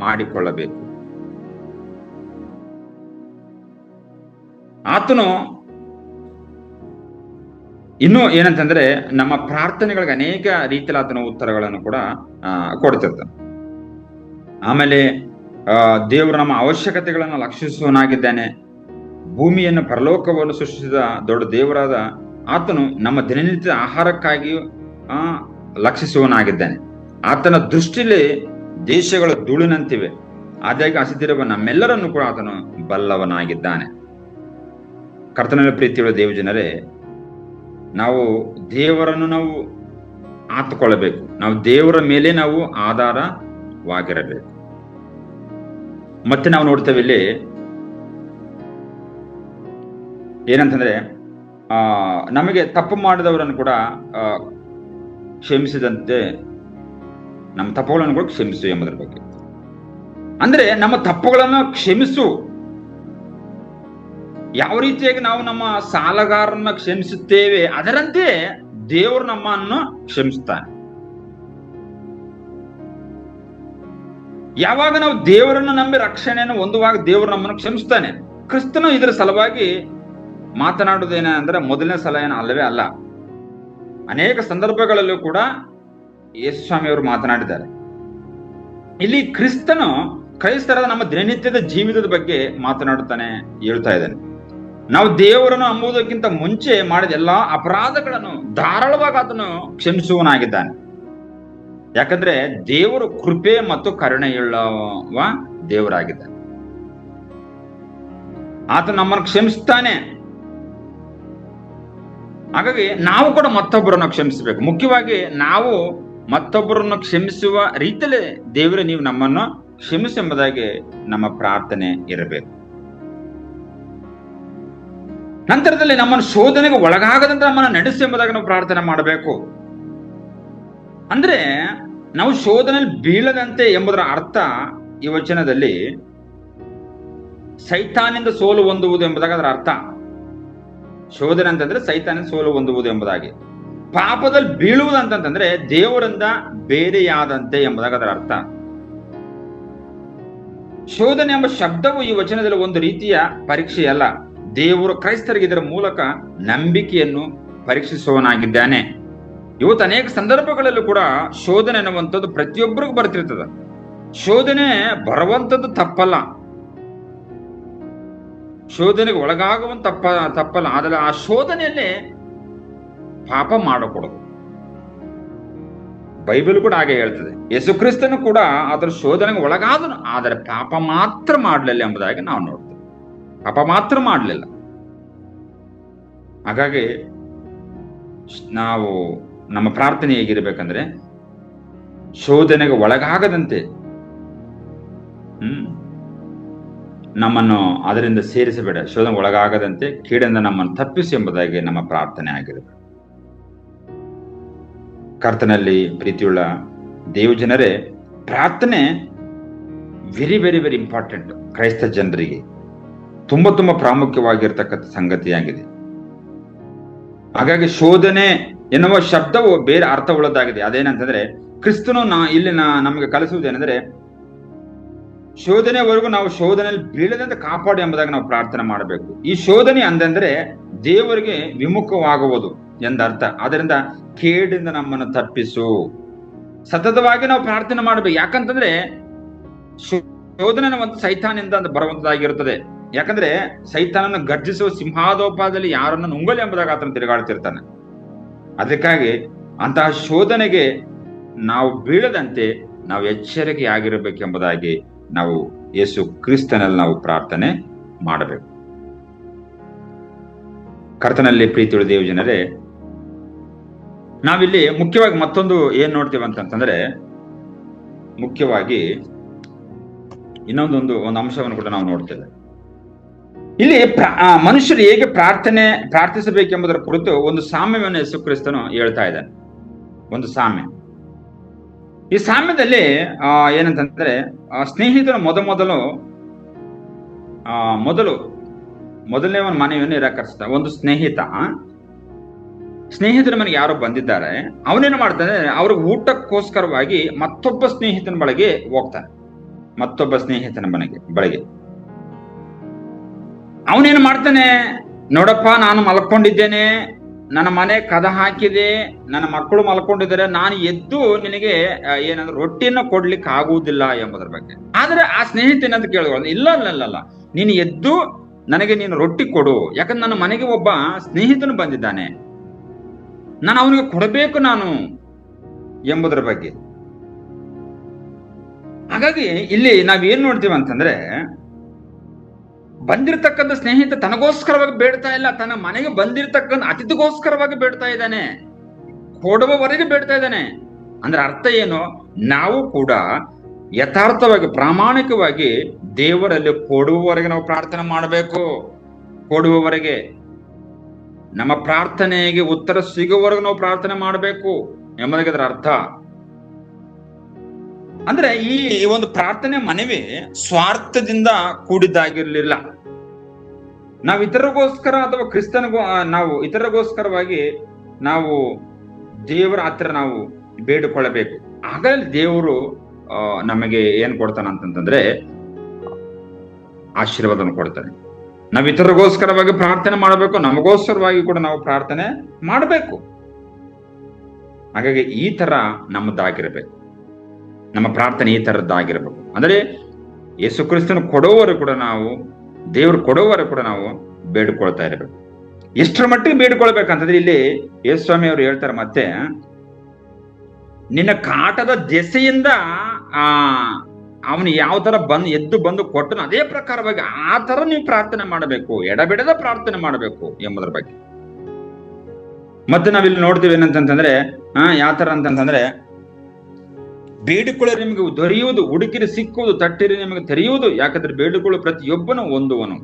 ಮಾಡಿಕೊಳ್ಳಬೇಕು. ಆತನು ಇನ್ನು ಏನಂತಂದ್ರೆ ನಮ್ಮ ಪ್ರಾರ್ಥನೆಗಳಿಗೆ ಅನೇಕ ರೀತಿಯ ಆತನ ಉತ್ತರಗಳನ್ನು ಕೂಡ ಕೊಡ್ತಿರ್ತಾನೆ. ಆಮೇಲೆ ದೇವರು ನಮ್ಮ ಅವಶ್ಯಕತೆಗಳನ್ನು ಲಕ್ಷಿಸುವನಾಗಿದ್ದಾನೆ. ಭೂಮಿಯನ್ನು ಪರಲೋಕವನ್ನು ಸೃಷ್ಟಿಸಿದ ದೊಡ್ಡ ದೇವರಾದ ಆತನು ನಮ್ಮ ದಿನನಿತ್ಯದ ಆಹಾರಕ್ಕಾಗಿಯೂ ಲಕ್ಷಿಸುವನಾಗಿದ್ದಾನೆ. ಆತನ ದೃಷ್ಟಿಯಲ್ಲಿ ದೇಶಗಳ ಧೂಳಿನಂತಿವೆ, ಆದಾಗಿ ಹಸಿದಿರುವ ನಮ್ಮೆಲ್ಲರನ್ನು ಕೂಡ ಆತನು ಬಲ್ಲವನಾಗಿದ್ದಾನೆ. ಕರ್ತನಲ್ಲಿ ಪ್ರೀತಿಯುಳ್ಳ ದೇವ ಜನರೇ, ನಾವು ದೇವರನ್ನು ನಾವು ಆತುಕೊಳ್ಳಬೇಕು. ನಾವು ದೇವರ ಮೇಲೆ ನಾವು ಆಧಾರವಾಗಿರಬೇಕು. ಮತ್ತೆ ನಾವು ನೋಡ್ತೇವೆ ಇಲ್ಲಿ ಏನಂತಂದ್ರೆ ನಮಗೆ ತಪ್ಪು ಮಾಡಿದವರನ್ನು ಕೂಡ ಕ್ಷಮಿಸಿದಂತೆ ನಮ್ಮ ತಪ್ಪುಗಳನ್ನು ಕೂಡ ಕ್ಷಮಿಸು ಎಂಬುದರ ಬಗ್ಗೆ. ಅಂದ್ರೆ ನಮ್ಮ ತಪ್ಪುಗಳನ್ನು ಕ್ಷಮಿಸು. ಯಾವ ರೀತಿಯಾಗಿ ನಾವು ನಮ್ಮ ಸಾಲಗಾರರನ್ನ ಕ್ಷಮಿಸುತ್ತೇವೆ ಅದರಂತೆ ದೇವರು ನಮ್ಮನ್ನು ಕ್ಷಮಿಸ್ತಾನೆ. ಯಾವಾಗ ನಾವು ದೇವರನ್ನು ನಂಬಿ ರಕ್ಷಣೆಯನ್ನು ಹೊಂದುವಾಗ ದೇವರು ನಮ್ಮನ್ನು ಕ್ಷಮಿಸ್ತಾನೆ. ಕ್ರಿಸ್ತನು ಇದರ ಸಲುವಾಗಿ ಮಾತನಾಡುವುದೇನೆಂದ್ರೆ ಮೊದಲನೇ ಸಲ ಏನು ಅಲ್ಲವೇ ಅಲ್ಲ. ಅನೇಕ ಸಂದರ್ಭಗಳಲ್ಲೂ ಕೂಡ ಯೇಸು ಸ್ವಾಮಿಯವರು ಮಾತನಾಡಿದ್ದಾರೆ. ಇಲ್ಲಿ ಕ್ರೈಸ್ತರದ ನಮ್ಮ ದಿನನಿತ್ಯದ ಜೀವಿತದ ಬಗ್ಗೆ ಮಾತನಾಡುತ್ತಾನೆ, ಹೇಳ್ತಾ ಇದ್ದಾನೆ. ನಾವು ದೇವರನ್ನು ನಂಬುವುದಕ್ಕಿಂತ ಮುಂಚೆ ಮಾಡಿದ ಎಲ್ಲಾ ಅಪರಾಧಗಳನ್ನು ಧಾರಾಳವಾಗಿ ಆತನು ಕ್ಷಮಿಸುವನಾಗಿದ್ದಾನೆ. ಯಾಕಂದ್ರೆ ದೇವರು ಕೃಪೆ ಮತ್ತು ಕರುಣೆಯುಳ್ಳವ ದೇವರಾಗಿದ್ದಾನೆ. ಆತ ನಮ್ಮನ್ನು ಕ್ಷಮಿಸ್ತಾನೆ. ಹಾಗಾಗಿ ನಾವು ಕೂಡ ಮತ್ತೊಬ್ಬರನ್ನು ಕ್ಷಮಿಸಬೇಕು. ಮುಖ್ಯವಾಗಿ ನಾವು ಮತ್ತೊಬ್ಬರನ್ನು ಕ್ಷಮಿಸುವ ರೀತಿಯಲ್ಲಿ ದೇವರೇ ನೀವು ನಮ್ಮನ್ನು ಕ್ಷಮಿಸಿ ಎಂಬುದಾಗಿ ನಮ್ಮ ಪ್ರಾರ್ಥನೆ ಇರಬೇಕು. ನಂತರದಲ್ಲಿ ನಮ್ಮನ್ನು ಶೋಧನೆಗೆ ಒಳಗಾಗದಂತೆ ನಮ್ಮನ್ನು ನಡೆಸಿ ಎಂಬುದಾಗಿ ನಾವು ಪ್ರಾರ್ಥನೆ ಮಾಡಬೇಕು. ಅಂದ್ರೆ ನಾವು ಶೋಧನೆಯಲ್ಲಿ ಬೀಳದಂತೆ ಎಂಬುದರ ಅರ್ಥ ಈ ವಚನದಲ್ಲಿ ಸೈತಾನಿಂದ ಸೋಲು ಹೊಂದುವುದು ಎಂಬುದಾಗಿ ಅದರ ಅರ್ಥ. ಶೋಧನೆ ಅಂತಂದ್ರೆ ಸೈತಾನಿಂದ ಸೋಲು ಹೊಂದುವುದು ಎಂಬುದಾಗಿ. ಪಾಪದಲ್ಲಿ ಬೀಳುವುದಂತಂದ್ರೆ ದೇವರಿಂದ ಬೇರೆಯಾದಂತೆ ಎಂಬುದಾಗಿ ಅದರ ಅರ್ಥ. ಶೋಧನೆ ಎಂಬ ಶಬ್ದವು ಈ ವಚನದಲ್ಲಿ ಒಂದು ರೀತಿಯ ಪರೀಕ್ಷೆಯಲ್ಲ. ದೇವರು ಕ್ರೈಸ್ತರಿಗೆ ಇದರ ಮೂಲಕ ನಂಬಿಕೆಯನ್ನು ಪರೀಕ್ಷಿಸುವನಾಗಿದ್ದಾನೆ. ಇವತ್ತು ಅನೇಕ ಸಂದರ್ಭಗಳಲ್ಲೂ ಕೂಡ ಶೋಧನೆ ಅನ್ನುವಂಥದ್ದು ಪ್ರತಿಯೊಬ್ಬರಿಗೂ ಬರ್ತಿರ್ತದ. ಶೋಧನೆ ಬರುವಂಥದ್ದು ತಪ್ಪಲ್ಲ, ಶೋಧನೆಗೆ ಒಳಗಾಗುವಂತ ತಪ್ಪಲ್ಲ. ಆದರೆ ಆ ಶೋಧನೆಯಲ್ಲಿ ಪಾಪ ಮಾಡಕೂಡದು. ಬೈಬಲ್ ಕೂಡ ಹಾಗೆ ಹೇಳ್ತದೆ. ಯೇಸು ಕ್ರಿಸ್ತನು ಕೂಡ ಅದರ ಶೋಧನೆಗೆ ಒಳಗಾದನು, ಆದರೆ ಪಾಪ ಮಾತ್ರ ಮಾಡಲಿಲ್ಲ ಎಂಬುದಾಗಿ ನಾವು ನೋಡ್ತೇವೆ. ಪಾಪ ಮಾತ್ರ ಮಾಡಲಿಲ್ಲ. ಹಾಗಾಗಿ ನಾವು ನಮ್ಮ ಪ್ರಾರ್ಥನೆ ಹೇಗಿರ್ಬೇಕಂದ್ರೆ ಶೋಧನೆಗೆ ಒಳಗಾಗದಂತೆ ನಮ್ಮನ್ನು ಅದರಿಂದ ಸೇರಿಸಬೇಡ, ಶೋಧನೆಗೆ ಒಳಗಾಗದಂತೆ ಕೀಡಿಂದ ನಮ್ಮನ್ನು ತಪ್ಪಿಸಿ ಎಂಬುದಾಗಿ ನಮ್ಮ ಪ್ರಾರ್ಥನೆ ಆಗಿರಬೇಕು. ಕರ್ತನಲ್ಲಿ ಪ್ರೀತಿಯುಳ್ಳ ದೇವಜನರೇ, ಪ್ರಾರ್ಥನೆ ವೆರಿ ವೆರಿ ವೆರಿ ಇಂಪಾರ್ಟೆಂಟ್. ಕ್ರೈಸ್ತ ಜನರಿಗೆ ತುಂಬಾ ಪ್ರಾಮುಖ್ಯವಾಗಿರ್ತಕ್ಕಂಥ ಸಂಗತಿಯಾಗಿದೆ. ಹಾಗಾಗಿ ಶೋಧನೆ ಎನ್ನುವ ಶಬ್ದವು ಬೇರೆ ಅರ್ಥವುಳ್ಳದಾಗಿದೆ. ಅದೇನಂತಂದ್ರೆ ಕ್ರಿಸ್ತನು ಇಲ್ಲಿ ನಮಗೆ ಕಲಿಸುವುದೇನೆಂದ್ರೆ ಶೋಧನೆವರೆಗೂ ನಾವು ಶೋಧನೆಯಲ್ಲಿ ಬೀಳದಂತೆ ಕಾಪಾಡಿ ಎಂಬುದಾಗಿ ನಾವು ಪ್ರಾರ್ಥನೆ ಮಾಡಬೇಕು. ಈ ಶೋಧನೆ ಅಂದಂದ್ರೆ ದೇವರಿಗೆ ವಿಮುಖವಾಗುವುದು ಎಂದರ್ಥ. ಅದರಿಂದ ಕೇಡಿಂದ ನಮ್ಮನ್ನು ತಪ್ಪಿಸು. ಸತತವಾಗಿ ನಾವು ಪ್ರಾರ್ಥನೆ ಮಾಡಬೇಕು. ಯಾಕಂತಂದ್ರೆ ಶೋಧನೆ ಒಂದು ಸೈತಾನಿಂದ ಬರುವಂತದ್ದಾಗಿರುತ್ತದೆ. ಯಾಕಂದ್ರೆ ಸೈತಾನನ್ನು ಗರ್ಜಿಸುವ ಸಿಂಹಾದೋಪಾದಲ್ಲಿ ಯಾರನ್ನು ನುಂಗಲಿ ಎಂಬುದಾಗಿ ಆತನು ತಿರುಗಾಡ್ತಿರ್ತಾನೆ. ಅದಕ್ಕಾಗಿ ಅಂತಹ ಶೋಧನೆಗೆ ನಾವು ಬೀಳದಂತೆ ನಾವು ಎಚ್ಚರಿಕೆಯಾಗಿರಬೇಕೆಂಬುದಾಗಿ ನಾವು ಯೇಸು ಕ್ರಿಸ್ತನಲ್ಲಿ ನಾವು ಪ್ರಾರ್ಥನೆ ಮಾಡಬೇಕು. ಕರ್ತನಲ್ಲಿ ಪ್ರೀತಿಯುಳ್ಳ ದೇವಜನರೇ, ನಾವಿಲ್ಲಿ ಮುಖ್ಯವಾಗಿ ಮತ್ತೊಂದು ಏನ್ ನೋಡ್ತೀವಿ ಅಂತಂತಂದ್ರೆ, ಮುಖ್ಯವಾಗಿ ಇನ್ನೊಂದು ಅಂಶವನ್ನು ಕೂಡ ನಾವು ನೋಡ್ತೇವೆ. ಇಲ್ಲಿ ಮನುಷ್ಯರು ಹೇಗೆ ಪ್ರಾರ್ಥಿಸಬೇಕೆಂಬುದರ ಕುರಿತು ಒಂದು ಸಾಮ್ಯವನ್ನು ಯೇಸು ಕ್ರಿಸ್ತನು ಹೇಳ್ತಾ ಇದ್ದಾನೆ. ಒಂದು ಸಾಮ್ಯ. ಈ ಸಾಮ್ಯದಲ್ಲಿ ಏನಂತಂದ್ರೆ ಸ್ನೇಹಿತರು ಮೊದಲನೇ ಒಂದು ಮನೆಯನ್ನು ನಿರಾಕರಿಸ್ತ. ಒಂದು ಸ್ನೇಹಿತರ ಮನೆಗೆ ಯಾರೋ ಬಂದಿದ್ದಾರೆ. ಅವನೇನು ಮಾಡ್ತಾನೆ, ಅವ್ರಿಗೆ ಊಟಕ್ಕೋಸ್ಕರವಾಗಿ ಮತ್ತೊಬ್ಬ ಸ್ನೇಹಿತನ ಬಳಿಗೆ ಹೋಗ್ತಾನೆ. ಮತ್ತೊಬ್ಬ ಸ್ನೇಹಿತನ ಬಳಿಗೆ ಅವನೇನು ಮಾಡ್ತಾನೆ, ನೋಡಪ್ಪ, ನಾನು ಮಲ್ಕೊಂಡಿದ್ದೇನೆ, ನನ್ನ ಮನೆ ಕದ ಹಾಕಿದೆ, ನನ್ನ ಮಕ್ಕಳು ಮಲ್ಕೊಂಡಿದ್ದಾರೆ, ನಾನು ಎದ್ದು ನಿನಗೆ ಏನಂದ್ರೆ ರೊಟ್ಟಿಯನ್ನು ಕೊಡ್ಲಿಕ್ಕೆ ಆಗುವುದಿಲ್ಲ ಎಂಬುದರ ಬಗ್ಗೆ. ಆದ್ರೆ ಆ ಸ್ನೇಹಿತ ಏನಂತ ಕೇಳಿದ, ಇಲ್ಲ, ನೀನು ಎದ್ದು ನನಗೆ ನೀನು ರೊಟ್ಟಿ ಕೊಡು, ಯಾಕಂದ್ರೆ ನನ್ನ ಮನೆಗೆ ಒಬ್ಬ ಸ್ನೇಹಿತನು ಬಂದಿದ್ದಾನೆ, ನಾನು ಅವನಿಗೆ ಕೊಡಬೇಕು ನಾನು ಎಂಬುದರ ಬಗ್ಗೆ. ಹಾಗಾಗಿ ಇಲ್ಲಿ ನಾವೇನ್ ನೋಡ್ತೀವಿ ಅಂತಂದ್ರೆ, ಬಂದಿರತಕ್ಕಂಥ ಸ್ನೇಹಿತ ತನಗೋಸ್ಕರವಾಗಿ ಬೇಡ್ತಾ ಇಲ್ಲ, ತನ್ನ ಮನೆಗೆ ಬಂದಿರತಕ್ಕಂಥ ಅತಿಥಿಗೋಸ್ಕರವಾಗಿ ಬೇಡ್ತಾ ಇದ್ದಾನೆ, ಕೊಡುವವರೆಗೆ ಬೇಡ್ತಾ ಇದ್ದಾನೆ. ಅಂದ್ರೆ ಅರ್ಥ ಏನು, ನಾವು ಕೂಡ ಯಥಾರ್ಥವಾಗಿ ಪ್ರಾಮಾಣಿಕವಾಗಿ ದೇವರಲ್ಲಿ ಕೊಡುವವರೆಗೆ ನಾವು ಪ್ರಾರ್ಥನೆ ಮಾಡಬೇಕು. ಕೊಡುವವರೆಗೆ, ನಮ್ಮ ಪ್ರಾರ್ಥನೆಗೆ ಉತ್ತರ ಸಿಗುವವರೆಗೂ ನಾವು ಪ್ರಾರ್ಥನೆ ಮಾಡಬೇಕು ಎಂಬುದಕ್ಕೆ ಅದರ ಅರ್ಥ. ಅಂದ್ರೆ ಈ ಒಂದು ಪ್ರಾರ್ಥನೆ ಮನವಿ ಸ್ವಾರ್ಥದಿಂದ ಕೂಡಿದ್ದಾಗಿರ್ಲಿಲ್ಲ. ನಾವು ಇತರರಿಗೋಸ್ಕರ ಅಥವಾ ಕ್ರಿಸ್ತನಿಗೋ ನಾವು ಇತರರಿಗೋಸ್ಕರವಾಗಿ ನಾವು ದೇವರ ಹತ್ರ ನಾವು ಬೇಡಿಕೊಳ್ಳಬೇಕು. ಹಾಗಾಗಿ ದೇವರು ನಮಗೆ ಏನ್ ಕೊಡ್ತಾನೆ ಅಂತಂತಂದ್ರೆ ಆಶೀರ್ವಾದವನ್ನು ಕೊಡ್ತಾನೆ. ನಾವು ಇತರರಿಗೋಸ್ಕರವಾಗಿ ಪ್ರಾರ್ಥನೆ ಮಾಡಬೇಕು, ನಮಗೋಸ್ಕರವಾಗಿ ಕೂಡ ನಾವು ಪ್ರಾರ್ಥನೆ ಮಾಡಬೇಕು. ಹಾಗಾಗಿ ಈ ತರ ನಮ್ಮದಾಗಿರ್ಬೇಕು, ನಮ್ಮ ಪ್ರಾರ್ಥನೆ ಈ ತರದ್ದಾಗಿರ್ಬೇಕು. ಅಂದ್ರೆ ಯೇಸು ಕ್ರಿಸ್ತನ ಕೊಡುವವರು ಕೂಡ ನಾವು, ದೇವರು ಕೊಡುವವರು ಕೂಡ ನಾವು ಬೇಡಿಕೊಳ್ತಾ ಇರಬೇಕು. ಎಷ್ಟರ ಮಟ್ಟಿಗೆ ಬೇಡಿಕೊಳ್ಬೇಕಂತಂದ್ರೆ ಇಲ್ಲಿ ಯೇಸು ಸ್ವಾಮಿ ಅವರು ಹೇಳ್ತಾರೆ, ಮತ್ತೆ ನಿನ್ನ ಕಾಟದ ದೆಸೆಯಿಂದ ಅವನು ಯಾವ ತರ ಎದ್ದು ಬಂದು ಕೊಟ್ಟನು ಅದೇ ಪ್ರಕಾರವಾಗಿ ಆ ತರ ನೀವು ಪ್ರಾರ್ಥನೆ ಮಾಡಬೇಕು, ಎಡಬಿಡದ ಪ್ರಾರ್ಥನೆ ಮಾಡಬೇಕು ಎಂಬುದರ ಬಗ್ಗೆ. ಮತ್ತೆ ನಾವಿಲ್ಲಿ ನೋಡ್ತೀವಿ ಏನಂತಂದ್ರೆ ಯಾವ ತರ ಅಂತಂದ್ರೆ, ಬೇಡಿಕೊಳ್ಳಿ ನಿಮಗೆ ದೊರೆಯುವುದು, ಹುಡುಕಿರಿ ಸಿಕ್ಕುವುದು, ತಟ್ಟಿರಿ ನಿಮಗೆ ತೆರೆಯುವುದು. ಯಾಕಂದ್ರೆ ಬೇಡಿಕೊಳ್ಳು ಪ್ರತಿಯೊಬ್ಬನು ಹೊಂದುವನು,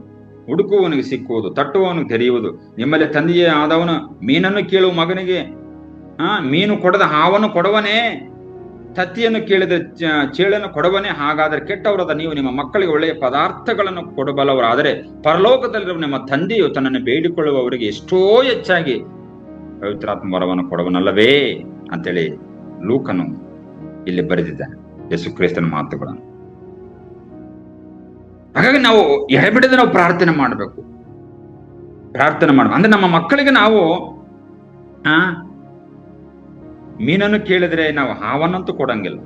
ಹುಡುಕುವವನಿಗೆ ಸಿಕ್ಕುವುದು, ತಟ್ಟುವವನಿಗೆ ತೆರೆಯುವುದು. ನಿಮ್ಮಲ್ಲಿ ತಂದೆಯೇ ಆದವನು ಮೀನನ್ನು ಕೇಳುವ ಮಗನಿಗೆ ಮೀನು ಕೊಡದ ಹಾವನ್ನು ಕೊಡವನೇ, ತತ್ತಿಯನ್ನು ಕೇಳಿದ ಚೇಳನ್ನು ಕೊಡವನೇ. ಹಾಗಾದ್ರೆ ಕೆಟ್ಟವರಾದ ನೀವು ನಿಮ್ಮ ಮಕ್ಕಳಿಗೆ ಒಳ್ಳೆಯ ಪದಾರ್ಥಗಳನ್ನು ಕೊಡಬಲ್ಲವರಾದರೆ ಪರಲೋಕದಲ್ಲಿರುವ ನಿಮ್ಮ ತಂದೆಯು ತನ್ನನ್ನು ಬೇಡಿಕೊಳ್ಳುವವರಿಗೆ ಎಷ್ಟೋ ಹೆಚ್ಚಾಗಿ ಪವಿತ್ರಾತ್ಮ ವರವನ್ನು ಕೊಡವನಲ್ಲವೇ ಅಂತೇಳಿ ಲೂಕನು ಇಲ್ಲಿ ಬರೆದಿದ್ದಾನೆ, ಯೇಸು ಕ್ರಿಸ್ತನ ಮಾತುಗಳನ್ನು. ಹಾಗಾಗಿ ನಾವು ಎಡಬಿಡದೆ ನಾವು ಪ್ರಾರ್ಥನೆ ಮಾಡಬೇಕು. ಅಂದ್ರೆ ನಮ್ಮ ಮಕ್ಕಳಿಗೆ ನಾವು ಮೀನನ್ನು ಕೇಳಿದ್ರೆ ನಾವು ಹಾವನ್ನಂತೂ ಕೊಡಂಗಿಲ್ಲ,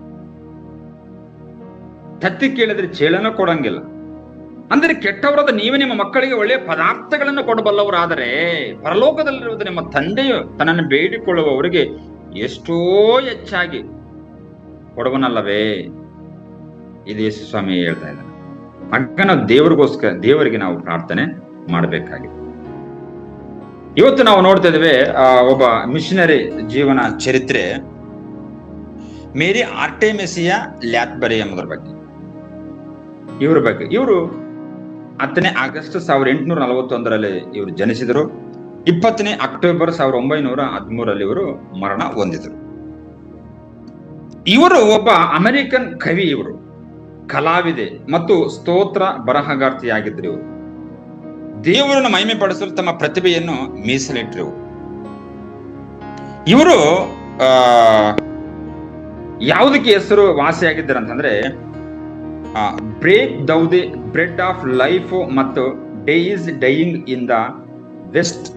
ತತ್ತಿ ಕೇಳಿದ್ರೆ ಚೇಳನ್ನು ಕೊಡಂಗಿಲ್ಲ. ಅಂದ್ರೆ ಕೆಟ್ಟವರಾದ ನೀವೇ ನಿಮ್ಮ ಮಕ್ಕಳಿಗೆ ಒಳ್ಳೆಯ ಪದಾರ್ಥಗಳನ್ನು ಕೊಡಬಲ್ಲವರಾದರೆ ಪರಲೋಕದಲ್ಲಿರುವುದು ನಿಮ್ಮ ತಂದೆಯು ತನ್ನನ್ನು ಬೇಡಿಕೊಳ್ಳುವವರಿಗೆ ಎಷ್ಟೋ ಹೆಚ್ಚಾಗಿ ಕೊಡುವನಲ್ಲವೇ. ಇದು ಯೇಸು ಸ್ವಾಮಿ ಹೇಳ್ತಾ ಇದ್ದಾನೆ. ಆಗ ನಾವು ದೇವರಿಗೆ ನಾವು ಪ್ರಾರ್ಥನೆ ಮಾಡಬೇಕಾಗಿದೆ. ಇವತ್ತು ನಾವು ನೋಡ್ತಾ ಇದ್ದೇವೆ ಒಬ್ಬ ಮಿಷನರಿ ಜೀವನ ಚರಿತ್ರೆ, ಮೇರಿ ಆರ್ಟೆಮಿಸಿಯಾ ಲ್ಯಾತ್ಬರಿ ಎಂಬುದರ ಬಗ್ಗೆ. ಇವರ ಬಗ್ಗೆ, ಇವರು 10ನೇ ಆಗಸ್ಟ್ 1841ರಲ್ಲಿ ಇವರು ಜನಿಸಿದರು. 20ನೇ ಅಕ್ಟೋಬರ್ 1913ರಲ್ಲಿ ಇವರು ಮರಣ ಹೊಂದಿದರು. ಇವರು ಒಬ್ಬ ಅಮೆರಿಕನ್ ಕವಿ, ಇವರು ಕಲಾವಿದೆ ಮತ್ತು ಸ್ತೋತ್ರ ಬರಹಗಾರ್ತಿಯಾಗಿದ್ರು. ಇವರು ದೇವರನ್ನು ಮಹಿಮೆ ಪಡಿಸಲು ತಮ್ಮ ಪ್ರತಿಭೆಯನ್ನು ಮೀಸಲಿಟ್ಟರು. ಇವರು ಯಾವುದಕ್ಕೆ ಹೆಸರು ವಾಸಿಯಾಗಿದ್ದಾರೆ ಅಂತಂದ್ರೆ break thou the bread of life ಮತ್ತು day is dying in the west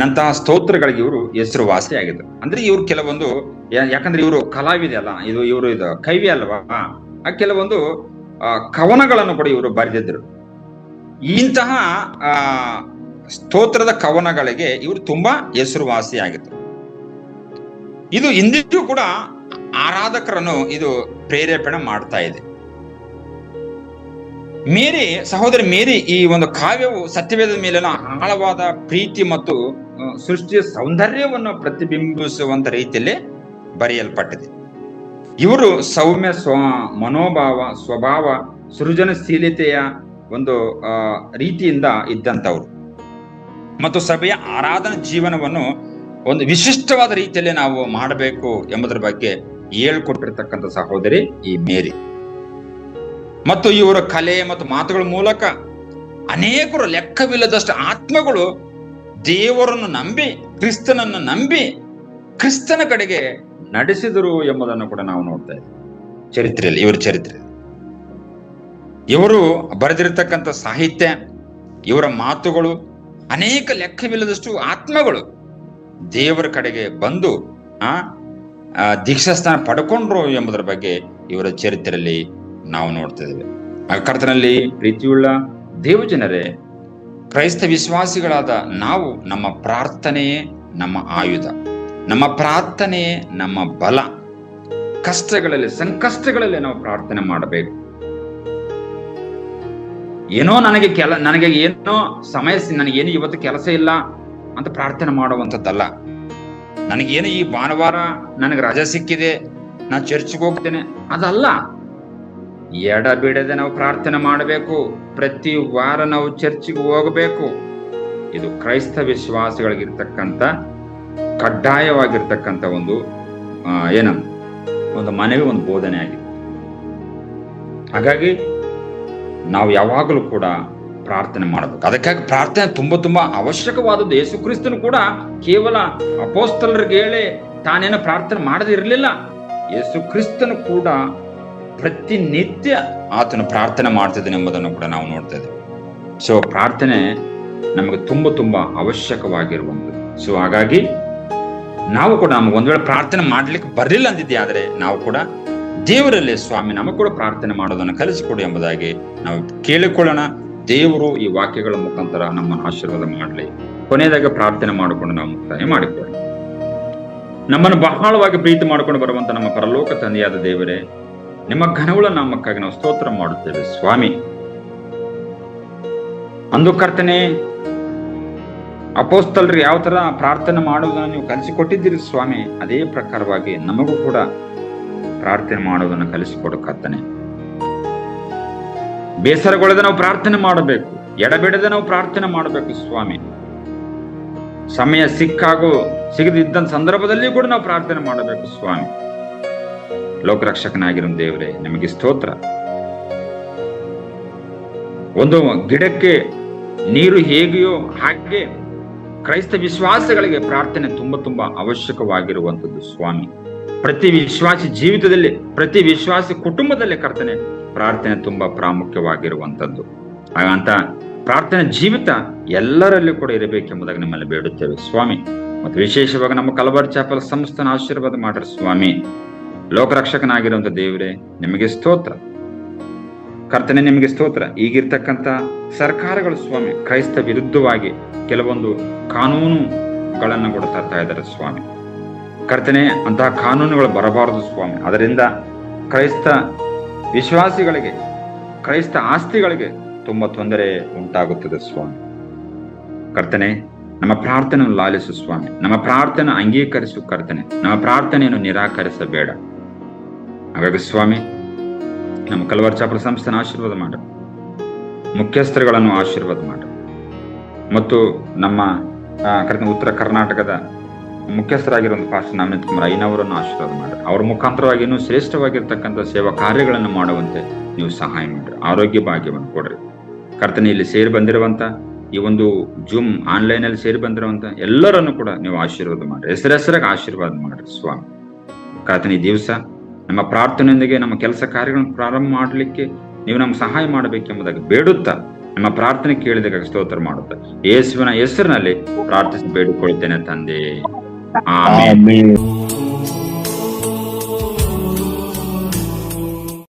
ನಂತಹ ಸ್ತೋತ್ರಗಳಿಗೆ ಇವರು ಹೆಸರು ವಾಸಿಯಾಗಿದ್ರು. ಅಂದ್ರೆ ಇವರು ಕೆಲವೊಂದು, ಯಾಕಂದ್ರೆ ಇವರು ಕಲಾವಿದೆ ಅಲ್ಲ, ಇವರು ಕವಿ ಅಲ್ವಾ, ಕೆಲವೊಂದು ಕವನಗಳನ್ನು ಕೂಡ ಇವರು ಬರೆದಿದ್ರು. ಇಂತಹ ಸ್ತೋತ್ರದ ಕವನಗಳಿಗೆ ಇವರು ತುಂಬಾ ಹೆಸರುವಾಸಿಯಾಗಿತ್ತು. ಇದು ಇಂದಿಗೂ ಕೂಡ ಆರಾಧಕರನ್ನು ಇದು ಪ್ರೇರೇಪಣೆ ಮಾಡ್ತಾ ಇದೆ. ಸಹೋದರಿ ಮೇರಿ ಈ ಒಂದು ಕಾವ್ಯವು ಸತ್ಯವೇದದ ಮೇಲಿನ ಆಳವಾದ ಪ್ರೀತಿ ಮತ್ತು ಸೃಷ್ಟಿಯ ಸೌಂದರ್ಯವನ್ನು ಪ್ರತಿಬಿಂಬಿಸುವಂತ ರೀತಿಯಲ್ಲಿ ಬರೆಯಲ್ಪಟ್ಟಿದೆ. ಇವರು ಸೌಮ್ಯ ಮನೋಭಾವ, ಸ್ವಭಾವ, ಸೃಜನಶೀಲತೆಯ ಒಂದು ರೀತಿಯಿಂದ ಇದ್ದಂಥವ್ರು ಮತ್ತು ಸಭೆಯ ಆರಾಧನಾ ಜೀವನವನ್ನು ಒಂದು ವಿಶಿಷ್ಟವಾದ ರೀತಿಯಲ್ಲಿ ನಾವು ಮಾಡಬೇಕು ಎಂಬುದರ ಬಗ್ಗೆ ಹೇಳ್ಕೊಟ್ಟಿರ್ತಕ್ಕಂಥ ಸಹೋದರಿ ಈ ಮೇರಿ. ಮತ್ತು ಇವರ ಕಲೆ ಮತ್ತು ಮಾತುಗಳ ಮೂಲಕ ಅನೇಕರು ಲೆಕ್ಕವಿಲ್ಲದಷ್ಟು ಆತ್ಮಗಳು ದೇವರನ್ನು ನಂಬಿ, ಕ್ರಿಸ್ತನನ್ನು ನಂಬಿ ಕ್ರಿಸ್ತನ ಕಡೆಗೆ ನಡೆಸಿದರು ಎಂಬುದನ್ನು ಕೂಡ ನಾವು ನೋಡ್ತಾ ಇದ್ದೀವಿ ಇವರ ಚರಿತ್ರೆಯಲ್ಲಿ. ಇವರು ಬರೆದಿರತಕ್ಕಂಥ ಸಾಹಿತ್ಯ, ಇವರ ಮಾತುಗಳು, ಅನೇಕ ಲೆಕ್ಕವಿಲ್ಲದಷ್ಟು ಆತ್ಮಗಳು ದೇವರ ಕಡೆಗೆ ಬಂದು ದೀಕ್ಷಾಸ್ಥಾನ ಪಡ್ಕೊಂಡ್ರು ಎಂಬುದರ ಬಗ್ಗೆ ಇವರ ಚರಿತ್ರೆಯಲ್ಲಿ ನಾವು ನೋಡ್ತಾ ಇದ್ದೇವೆ. ಕರ್ತನಲ್ಲಿ ಪ್ರೀತಿಯುಳ್ಳ ದೇವಜನರೇ, ಕ್ರೈಸ್ತ ವಿಶ್ವಾಸಿಗಳಾದ ನಾವು ನಮ್ಮ ಪ್ರಾರ್ಥನೆಯೇ ನಮ್ಮ ಆಯುಧ, ನಮ್ಮ ಪ್ರಾರ್ಥನೆಯೇ ನಮ್ಮ ಬಲ. ಕಷ್ಟಗಳಲ್ಲಿ, ಸಂಕಷ್ಟಗಳಲ್ಲಿ ನಾವು ಪ್ರಾರ್ಥನೆ ಮಾಡಬೇಕು. ಏನೋ ನನಗೆ ಏನೋ ಸಮಯ, ನನಗೇನು ಇವತ್ತು ಕೆಲಸ ಇಲ್ಲ ಅಂತ ಪ್ರಾರ್ಥನೆ ಮಾಡುವಂಥದ್ದಲ್ಲ. ನನಗೇನು ಈ ಭಾನುವಾರ ನನಗೆ ರಜೆ ಸಿಕ್ಕಿದೆ, ನಾನು ಚರ್ಚ್ಗೆ ಹೋಗ್ತೇನೆ, ಅದಲ್ಲ. ಎಡಬಿಡದೆ ನಾವು ಪ್ರಾರ್ಥನೆ ಮಾಡಬೇಕು. ಪ್ರತಿ ವಾರ ನಾವು ಚರ್ಚಿಗೆ ಹೋಗಬೇಕು. ಇದು ಕ್ರೈಸ್ತ ವಿಶ್ವಾಸಿಗಳಿಗಿರ್ತಕ್ಕಂಥ ಕಡ್ಡಾಯವಾಗಿರ್ತಕ್ಕಂಥ ಒಂದು ಒಂದು ಮನವಿ, ಒಂದು ಬೋಧನೆ ಆಗಿದೆ. ಹಾಗಾಗಿ ನಾವು ಯಾವಾಗಲೂ ಕೂಡ ಪ್ರಾರ್ಥನೆ ಮಾಡಬೇಕು. ಅದಕ್ಕಾಗಿ ಪ್ರಾರ್ಥನೆ ತುಂಬಾ ಅವಶ್ಯಕವಾದದ್ದು. ಯೇಸು ಕ್ರಿಸ್ತನು ಕೂಡ ಕೇವಲ ಅಪೋಸ್ತಲರಿಗೆ ಹೇಳಿ ತಾನೇನೋ ಪ್ರಾರ್ಥನೆ ಮಾಡದೇ ಇರಲಿಲ್ಲ. ಯೇಸು ಕ್ರಿಸ್ತನು ಕೂಡ ಪ್ರತಿನಿತ್ಯ ಆತನು ಪ್ರಾರ್ಥನೆ ಮಾಡ್ತಿದ್ದಾನೆ ಎಂಬುದನ್ನು ಕೂಡ ನಾವು ನೋಡ್ತಾ ಇದ್ದೇವೆ. ಸೊ ಪ್ರಾರ್ಥನೆ ನಮಗೆ ತುಂಬಾ ಅವಶ್ಯಕವಾಗಿರುವಂಥದ್ದು. ಸೊ ಹಾಗಾಗಿ ನಾವು ಕೂಡ ನಮ್ಗೆ ಒಂದ್ ವೇಳೆ ಪ್ರಾರ್ಥನೆ ಮಾಡ್ಲಿಕ್ಕೆ ಬರಲಿಲ್ಲ ಅಂದಿದ್ದೆ ಆದ್ರೆ ನಾವು ಕೂಡ ದೇವರಲ್ಲಿ, ಸ್ವಾಮಿ ನಮಗೆ ಕೂಡ ಪ್ರಾರ್ಥನೆ ಮಾಡೋದನ್ನು ಕಲಿಸಿಕೊಡಿ ಎಂಬುದಾಗಿ ನಾವು ಕೇಳಿಕೊಳ್ಳೋಣ. ದೇವರು ಈ ವಾಕ್ಯಗಳ ಮುಖಾಂತರ ನಮ್ಮನ್ನು ಆಶೀರ್ವಾದ ಮಾಡಲಿ. ಕೊನೆಯದಾಗಿ ಪ್ರಾರ್ಥನೆ ಮಾಡಿಕೊಂಡು ನಾವು ಮುಕ್ತಾಯ ಮಾಡಿಕೊಳ್ಳಿ. ನಮ್ಮನ್ನು ಬಹಳವಾಗಿ ಪ್ರೀತಿ ಮಾಡಿಕೊಂಡು ಬರುವಂತ ನಮ್ಮ ಪರಲೋಕ ತಂದೆಯಾದ ದೇವರೇ, ನಿಮ್ಮ ಘನವುಳ್ಳ ನಾಮಕ್ಕಾಗಿ ನಾವು ಸ್ತೋತ್ರ ಮಾಡುತ್ತೇವೆ ಸ್ವಾಮಿ. ಅಂದು ಕರ್ತನೆ ಅಪೋಸ್ತಲರಿಗೆ ಯಾವ ತರ ಪ್ರಾರ್ಥನೆ ಮಾಡುವುದನ್ನು ನೀವು ಕಲಿಸಿಕೊಟ್ಟಿದ್ದೀರಿ ಸ್ವಾಮಿ, ಅದೇ ಪ್ರಕಾರವಾಗಿ ನಮಗೂ ಕೂಡ ಪ್ರಾರ್ಥನೆ ಮಾಡುವುದನ್ನು ಕಲಿಸಿಕೊಡು ಕರ್ತನೆ. ಬೇಸರಗೊಳ್ಳದೆ ನಾವು ಪ್ರಾರ್ಥನೆ ಮಾಡಬೇಕು, ಎಡಬಿಡದೆ ನಾವು ಪ್ರಾರ್ಥನೆ ಮಾಡಬೇಕು ಸ್ವಾಮಿ. ಸಮಯ ಸಿಗದಿದ್ದ ಸಂದರ್ಭದಲ್ಲಿ ಕೂಡ ನಾವು ಪ್ರಾರ್ಥನೆ ಮಾಡಬೇಕು ಸ್ವಾಮಿ. ಲೋಕರಕ್ಷಕನಾಗಿರೋ ದೇವರೇ, ನಿಮಗೆ ಸ್ತೋತ್ರ. ಒಂದು ಗಿಡಕ್ಕೆ ನೀರು ಹೇಗೆಯೋ ಹಾಗೆ ಕ್ರೈಸ್ತ ವಿಶ್ವಾಸಗಳಿಗೆ ಪ್ರಾರ್ಥನೆ ತುಂಬಾ ಅವಶ್ಯಕವಾಗಿರುವಂಥದ್ದು ಸ್ವಾಮಿ. ಪ್ರತಿ ವಿಶ್ವಾಸಿ ಜೀವಿತದಲ್ಲಿ, ಪ್ರತಿ ವಿಶ್ವಾಸಿ ಕುಟುಂಬದಲ್ಲಿ ಕರ್ತನೆ ಪ್ರಾರ್ಥನೆ ತುಂಬಾ ಪ್ರಾಮುಖ್ಯವಾಗಿರುವಂಥದ್ದು. ಹಾಗಂತ ಪ್ರಾರ್ಥನೆ ಜೀವಿತ ಎಲ್ಲರಲ್ಲೂ ಕೂಡ ಇರಬೇಕೆಂಬುದಾಗಿ ನಿಮ್ಮಲ್ಲಿ ಬೇಡುತ್ತೇವೆ ಸ್ವಾಮಿ. ಮತ್ತು ವಿಶೇಷವಾಗಿ ನಮ್ಮ ಕಲಬಾರ್ ಚಾಪಲ್ ಸಂಸ್ಥಾನ ಆಶೀರ್ವಾದ ಮಾಡ್ರಿ ಸ್ವಾಮಿ. ಲೋಕರಕ್ಷಕನಾಗಿರುವಂತ ದೇವರೇ, ನಿಮಗೆ ಸ್ತೋತ್ರ ಕರ್ತನೆ, ನಿಮಗೆ ಸ್ತೋತ್ರ. ಈಗಿರ್ತಕ್ಕಂಥ ಸರ್ಕಾರಗಳು ಸ್ವಾಮಿ ಕ್ರೈಸ್ತ ವಿರುದ್ಧವಾಗಿ ಕೆಲವೊಂದು ಕಾನೂನುಗಳನ್ನು ಕೂಡ ತರ್ತಾ ಇದ್ದಾರೆ ಸ್ವಾಮಿ. ಕರ್ತನೆ, ಅಂತಹ ಕಾನೂನುಗಳು ಬರಬಾರದು ಸ್ವಾಮಿ. ಅದರಿಂದ ಕ್ರೈಸ್ತ ವಿಶ್ವಾಸಿಗಳಿಗೆ, ಕ್ರೈಸ್ತ ಆಸ್ತಿಗಳಿಗೆ ತುಂಬಾ ತೊಂದರೆ ಉಂಟಾಗುತ್ತದೆ ಸ್ವಾಮಿ. ಕರ್ತನೆ, ನಮ್ಮ ಪ್ರಾರ್ಥನೆಯನ್ನು ಲಾಲಿಸು ಸ್ವಾಮಿ. ನಮ್ಮ ಪ್ರಾರ್ಥನೆ ಅಂಗೀಕರಿಸು ಕರ್ತನೆ. ನಮ್ಮ ಪ್ರಾರ್ಥನೆಯನ್ನು ನಿರಾಕರಿಸಬೇಡ. ಹಾಗಾಗಿ ಸ್ವಾಮಿ, ನಮ್ಮ ಕಲವಾರ್ ಚಾಪಲ ಸಂಸ್ಥೆನ ಆಶೀರ್ವಾದ ಮಾಡು, ಮುಖ್ಯಸ್ಥರುಗಳನ್ನು ಆಶೀರ್ವಾದ ಮಾಡು, ಮತ್ತು ನಮ್ಮ ಉತ್ತರ ಕರ್ನಾಟಕದ ಮುಖ್ಯಸ್ಥರಾಗಿರುವಂತ ಪಾಸ್ಟರ್ ನವನೀತ್ ಕುಮಾರ್ ಐನವರನ್ನು ಆಶೀರ್ವಾದ ಮಾಡ್ರಿ. ಅವ್ರ ಮುಖಾಂತರವಾಗಿ ಇನ್ನೂ ಶ್ರೇಷ್ಠವಾಗಿರ್ತಕ್ಕಂಥ ಸೇವಾ ಕಾರ್ಯಗಳನ್ನು ಮಾಡುವಂತೆ ನೀವು ಸಹಾಯ ಮಾಡ್ರಿ. ಆರೋಗ್ಯ ಭಾಗ್ಯವನ್ನು ಕೊಡ್ರಿ ಕರ್ತನೆ. ಇಲ್ಲಿ ಸೇರಿ ಬಂದಿರುವಂತ ಈ ಒಂದು ಜೂಮ್ ಆನ್ಲೈನ್ ಅಲ್ಲಿ ಸೇರಿ ಬಂದಿರುವಂತ ಎಲ್ಲರನ್ನು ಕೂಡ ನೀವು ಆಶೀರ್ವಾದ ಮಾಡ್ರಿ. ಹೆಸರಾಗಿ ಆಶೀರ್ವಾದ ಮಾಡ್ರಿ ಸ್ವಾಮಿ. ಕರ್ತನೆ, ಈ ದಿವಸ ನಮ್ಮ ಪ್ರಾರ್ಥನೆಯೊಂದಿಗೆ ನಮ್ಮ ಕೆಲಸ ಕಾರ್ಯಗಳನ್ನು ಪ್ರಾರಂಭ ಮಾಡಲಿಕ್ಕೆ ನೀವು ನಮ್ಗೆ ಸಹಾಯ ಮಾಡಬೇಕೆಂಬುದಾಗಿ ಬೇಡುತ್ತಾ ನಮ್ಮ ಪ್ರಾರ್ಥನೆ ಕೇಳಿದಾಗ ಸ್ತೋತ್ರ ಮಾಡುತ್ತಾ ಯೇಸುವಿನ ಹೆಸರಿನಲ್ಲಿ ಪ್ರಾರ್ಥಿಸಿ ಬೇಡಿಕೊಳ್ಳುತ್ತೇನೆ ತಂದೆ. ಆಮೆನ್.